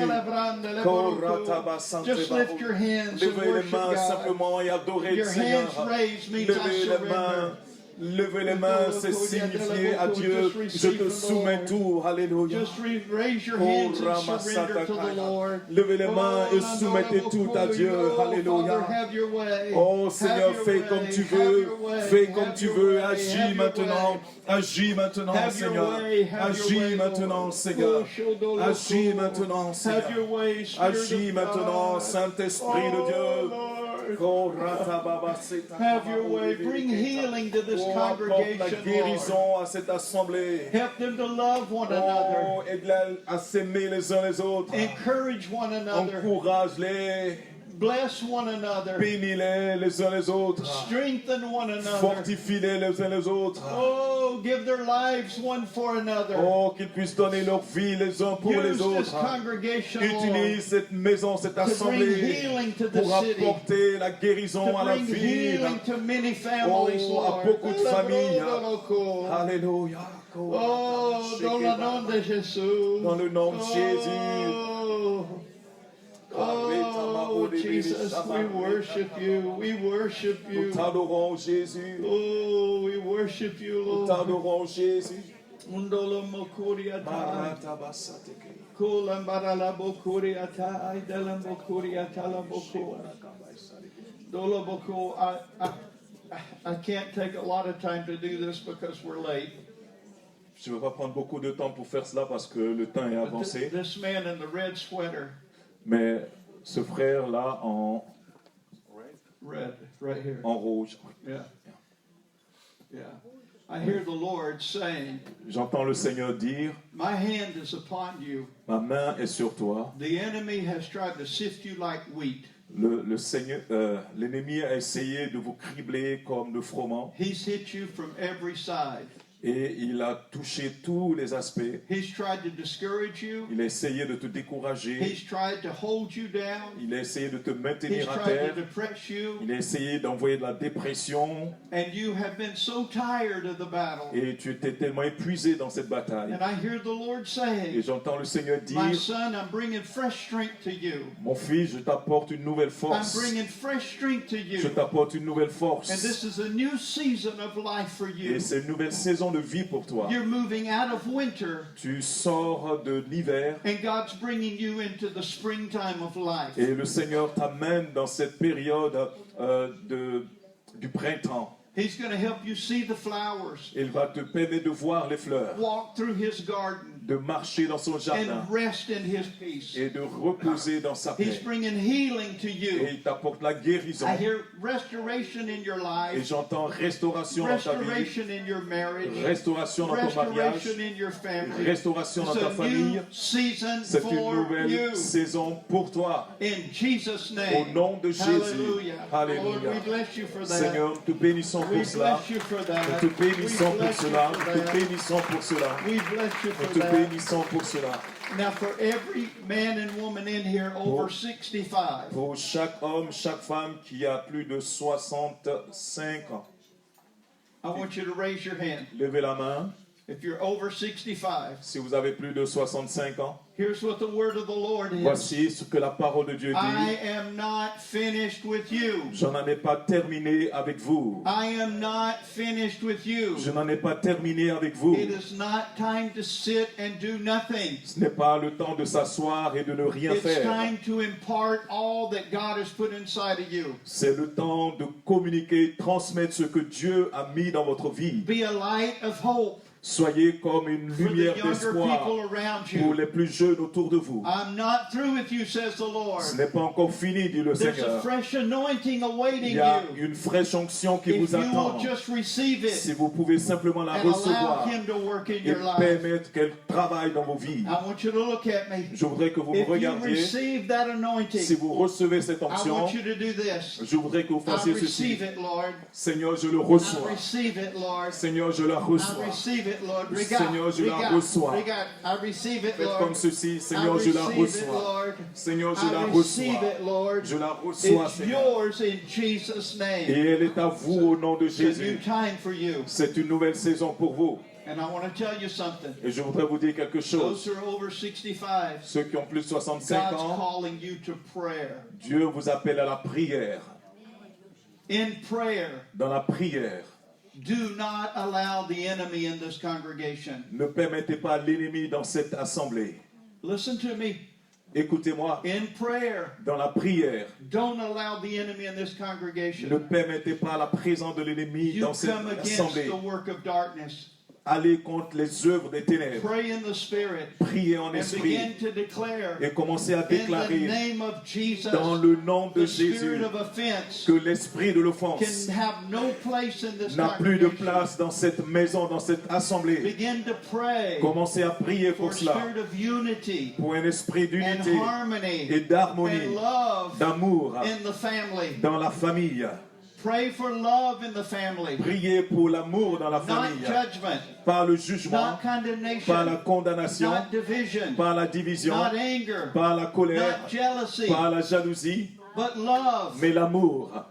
Just lift your hands and Levez les worship mains God. simplement et adorez le Your Seigneur. hands raised means I Levez les surrender. mains. Levez les mains, c'est signifier à Dieu, je te soumets tout. Alléluia. Just raise your hands and surrender to the Lord. Levez les mains et soumettez tout à Dieu. Alléluia. Oh Seigneur, fais comme tu veux. Fais comme tu veux. Agis maintenant. Agis maintenant, Seigneur. Agis maintenant, Seigneur. Agis maintenant, Seigneur. Agis maintenant, Saint-Esprit de Dieu. Have your way. Bring healing to this Apporte la congregation, Lord. guérison à cette assemblée. Help them to love one another. Oh, aide-les à s'aimer les uns les autres. Encourage one another. Encourage-les. Bless one another. Bénis-les les uns les autres. Strengthen one another. Fortifie-les les uns les autres. Oh, give their lives one for another. Oh, qu'ils puissent donner leur vie les uns pour les Use this autres. congregation, Lord, Utilise cette maison, cette to bring assemblée healing to the pour city. apporter la guérison To à la bring ville. healing to many families, Oh, à Lord. beaucoup de familles. Oh, Alléluia. dans le nom de Jésus. Dans le nom de Jésus. Oh, Jesus, we worship you. We worship Nous you. t'adorons, Jésus. Oh, we worship you, Nous Lord. t'adorons, Jésus. Undolo mokuriata. Kula barala bokuriata. Idela mokuriata la boko. Dolo boko. I can't take a lot of time to do this because we're late. Je ne vais pas prendre beaucoup de temps pour faire cela parce que le temps est But avancé. this man in the red sweater, Mais ce frère-là en red, right here. rouge, Yeah. Yeah. I hear the Lord saying, j'entends le Seigneur dire, my hand is upon you. ma main est sur toi. The enemy has tried to sift you like wheat. L'ennemi a essayé de vous cribler comme de froment He's hit you from every side. et il a touché tous les aspects. He's tried to discourage you. Il a essayé de te décourager. He's tried to hold you down. Il a essayé de te He's maintenir à tried terre. to depress you. Il a essayé d'envoyer de la dépression And you have been so tired of the battle. et tu étais tellement épuisé dans cette bataille. And I hear the Lord Et saying, j'entends le Seigneur my dire, son, I'm bringing fresh strength to you. mon fils, je t'apporte une nouvelle I'm force. bringing fresh strength to Je you. t'apporte une nouvelle And force. this is a new season of life for you. Et c'est une nouvelle saison de vie pour toi. You're moving out of winter, Tu sors de l'hiver and God's bringing you into the springtime of life. et le Seigneur t'amène dans cette période du printemps. He's going to help you see the flowers, Il va te permettre de voir les fleurs, walk through His garden, de marcher dans son jardin and rest in His peace. et de reposer dans sa He's paix. bringing healing to Et you. il t'apporte la guérison. I hear restoration in your Et life, j'entends restauration dans ta vie, restoration in your marriage, restauration dans ton mariage, restoration in your family. restauration dans It's ta a famille. new season C'est une for nouvelle you. saison pour toi. In Jesus' Au name. nom de Jésus. Hallelujah. Lord, Alléluia. we bless you for that. Seigneur, nous te bénissons We pour cela. bless you for Nous that. te We bénissons pour bless you cela. for Nous te that. bénissons pour cela. We bless you Nous for te that. bénissons pour cela. Now, for every man and woman in here over 65, Pour chaque homme, chaque femme qui a plus de 65 ans, I want you to raise your hand. levez la main. If you're over 65, Si vous avez plus de 65 ans, here's what the word of the Lord is. voici ce que la parole de Dieu I dit. am not finished with you. Je n'en ai pas terminé avec vous. I am not finished with you. Je n'en ai pas terminé avec vous. It is not time to sit and do nothing. Ce n'est pas le temps de s'asseoir et de ne rien It's faire. time to impart all that God has put inside of you. C'est le temps de communiquer, transmettre ce que Dieu a mis dans votre vie. Be a light of hope. Soyez comme une lumière d'espoir pour les plus jeunes autour de vous. Ce n'est pas encore fini, dit le Seigneur. Il y a une fraîche onction qui vous attend. Si vous pouvez simplement la recevoir et permettre qu'elle travaille dans vos vies. Je voudrais que vous me regardiez. Si vous recevez cette onction, je voudrais que vous fassiez ceci. Seigneur, je le reçois. Seigneur, je la reçois. Seigneur, je la reçois. Faites comme ceci. Seigneur, je la reçois. Seigneur, je la reçois. Je la reçois, Seigneur. Et elle est à vous au nom de Jésus. C'est une nouvelle saison pour vous. Et je voudrais vous dire quelque chose. Ceux qui ont plus de 65 ans, Dieu vous appelle à la prière. Dans la prière, do not allow the enemy in this congregation. Ne permettez pas l'ennemi dans cette assemblée. Listen to me. Écoutez-moi. In prayer, dans la prière, don't allow the enemy in this congregation. Ne permettez pas la présence de l'ennemi dans cette assemblée. The work of darkness. Allez contre les œuvres des ténèbres. Pray in the Spirit. Priez en esprit. Et commencez à déclarer dans le nom de Jésus que l'esprit de l'offense n'a plus de place dans cette maison, dans cette assemblée. Commencez à prier pour cela. Pour un esprit d'unité et d'harmonie, d'amour dans la famille. Pray for love in the family. Priez pour l'amour dans la famille. Not judgment. Pas le jugement. Not condemnation. Pas la condamnation. Not division. Pas la division. Not anger. Pas la colère. Not jealousy. Pas la jalousie. But love. Mais l'amour.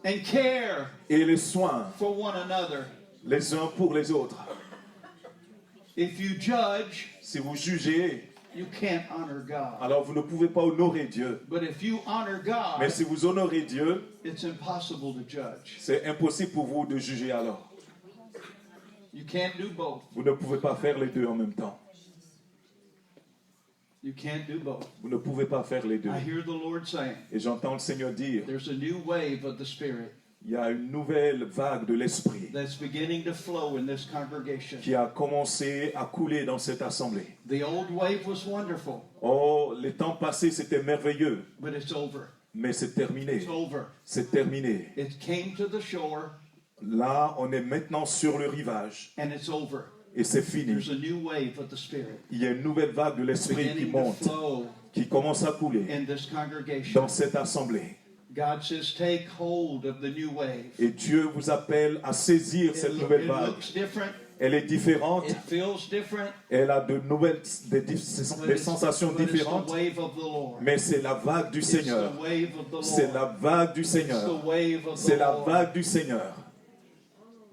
And care. Et les soins. For one another. Les uns pour les autres. If you judge, si vous jugez, you can't honor God. Alors vous ne pouvez pas honorer Dieu. But if you honor God, mais si vous honorez Dieu, it's impossible to judge. C'est impossible pour vous de juger alors. You can't do both. Vous ne pouvez pas faire les deux en même temps. You can't do both. Vous ne pouvez pas faire les deux. I hear the Lord saying, et j'entends le Seigneur dire, there's a new wave of the Spirit. Il y a une nouvelle vague de l'esprit qui a commencé à couler dans cette assemblée. Oh, les temps passés c'était merveilleux. Mais c'est terminé. C'est terminé. Là, on est maintenant sur le rivage. Et c'est fini. Il y a une nouvelle vague de l'esprit qui monte, qui commence à couler dans cette assemblée. God says, take hold of the new wave. Et Dieu vous appelle à saisir cette nouvelle vague. Elle est différente. It feels different. Elle a de nouvelles, des sensations différentes. Mais c'est la vague du Seigneur. C'est la vague du Seigneur. C'est la vague du Seigneur.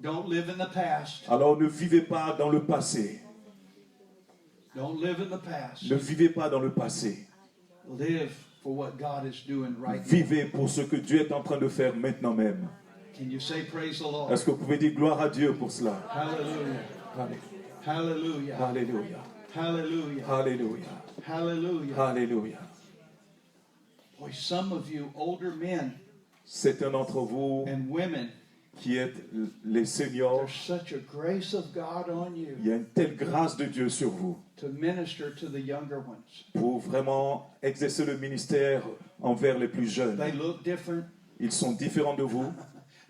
Don't live in the past. Alors ne vivez pas dans le passé. Don't live in the past. Ne vivez pas dans le passé. Live for what God is doing right now. Vivez pour ce que Dieu est en train de faire maintenant même. Can you say praise the Lord? Est-ce que vous pouvez dire gloire à Dieu pour cela? Hallelujah. Hallelujah. Hallelujah. Hallelujah. Hallelujah. Hallelujah. Hallelujah. Boy, some of you older men certains d'entre vous and women qui êtes les seniors, there's such a grace of God on you. Il y a une telle grâce de Dieu sur vous to minister to the younger ones. Pour vraiment exercer le ministère envers les plus jeunes. They look different. Ils sont différents de vous.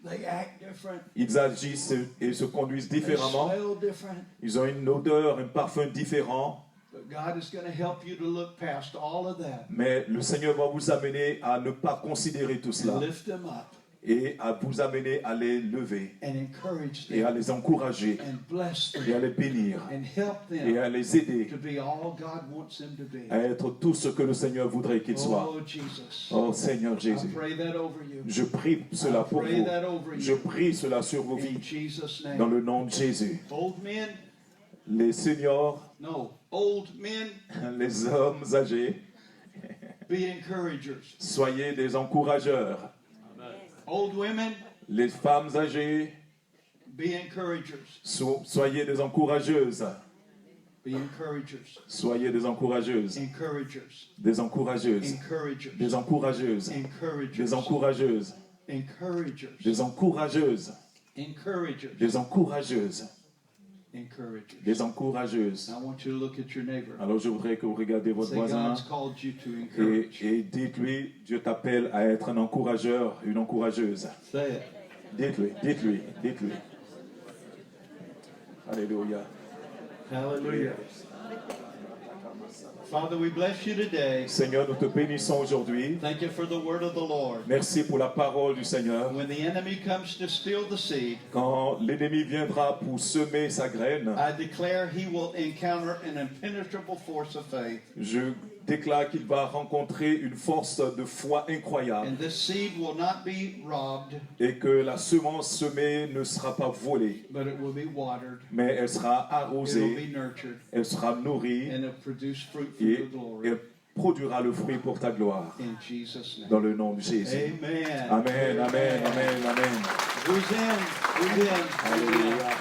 They act different. Ils agissent et se conduisent différemment. They smell different. Ils ont une odeur, un parfum différent. But God is going to help you to look past all of that. Mais le Seigneur va vous amener à ne pas considérer tout cela. Lift them up. Et à vous amener à les lever et à les encourager et à les bénir et à les aider à être tout ce que le Seigneur voudrait qu'ils soient. Oh Seigneur Jésus, je prie cela pour vous. Je prie cela sur vos vies dans le nom de Jésus. Les seniors, les hommes âgés, soyez des encourageurs. Old women, les femmes âgées, be encouragers. Soyez des encourageuses. Be encouragers. Soyez des encourageuses. Encouragers. Des encourageuses. Encouragers. Des encourageuses. Encouragers. Des encourageuses. Encouragers. Des encourageuses. Encouragers. Des encourageuses. encouragers. Des encourageuses. I want you to look at your neighbor. Alors je voudrais que vous regardiez votre Say, voisin God's called you to encourage. et dites-lui, Dieu t'appelle à être un encourageur, une encourageuse. Say it. Dites-lui. Alléluia. Hallelujah. Father, we bless you today. Seigneur, nous te bénissons aujourd'hui. Thank you for the word of the Lord. Merci pour la parole du Seigneur. When the enemy comes to steal the seed, Quand l'ennemi viendra pour semer sa graine, I declare he will encounter an impenetrable force of faith. je déclare qu'il va rencontrer une force de foi incroyable And this seed will not be robbed, et que la semence semée ne sera pas volée, but it will be watered. mais elle sera It will arrosée, be nurtured, elle sera nourrie and it'll produce fruit for et your glory. elle produira le fruit pour ta gloire. In Jesus' name. Dans le nom de Jésus. Amen. Amen, amen, amen, amen. Who's in? Who's in? Hallelujah.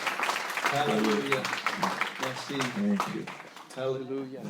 Hallelujah. Merci. Thank you. Hallelujah.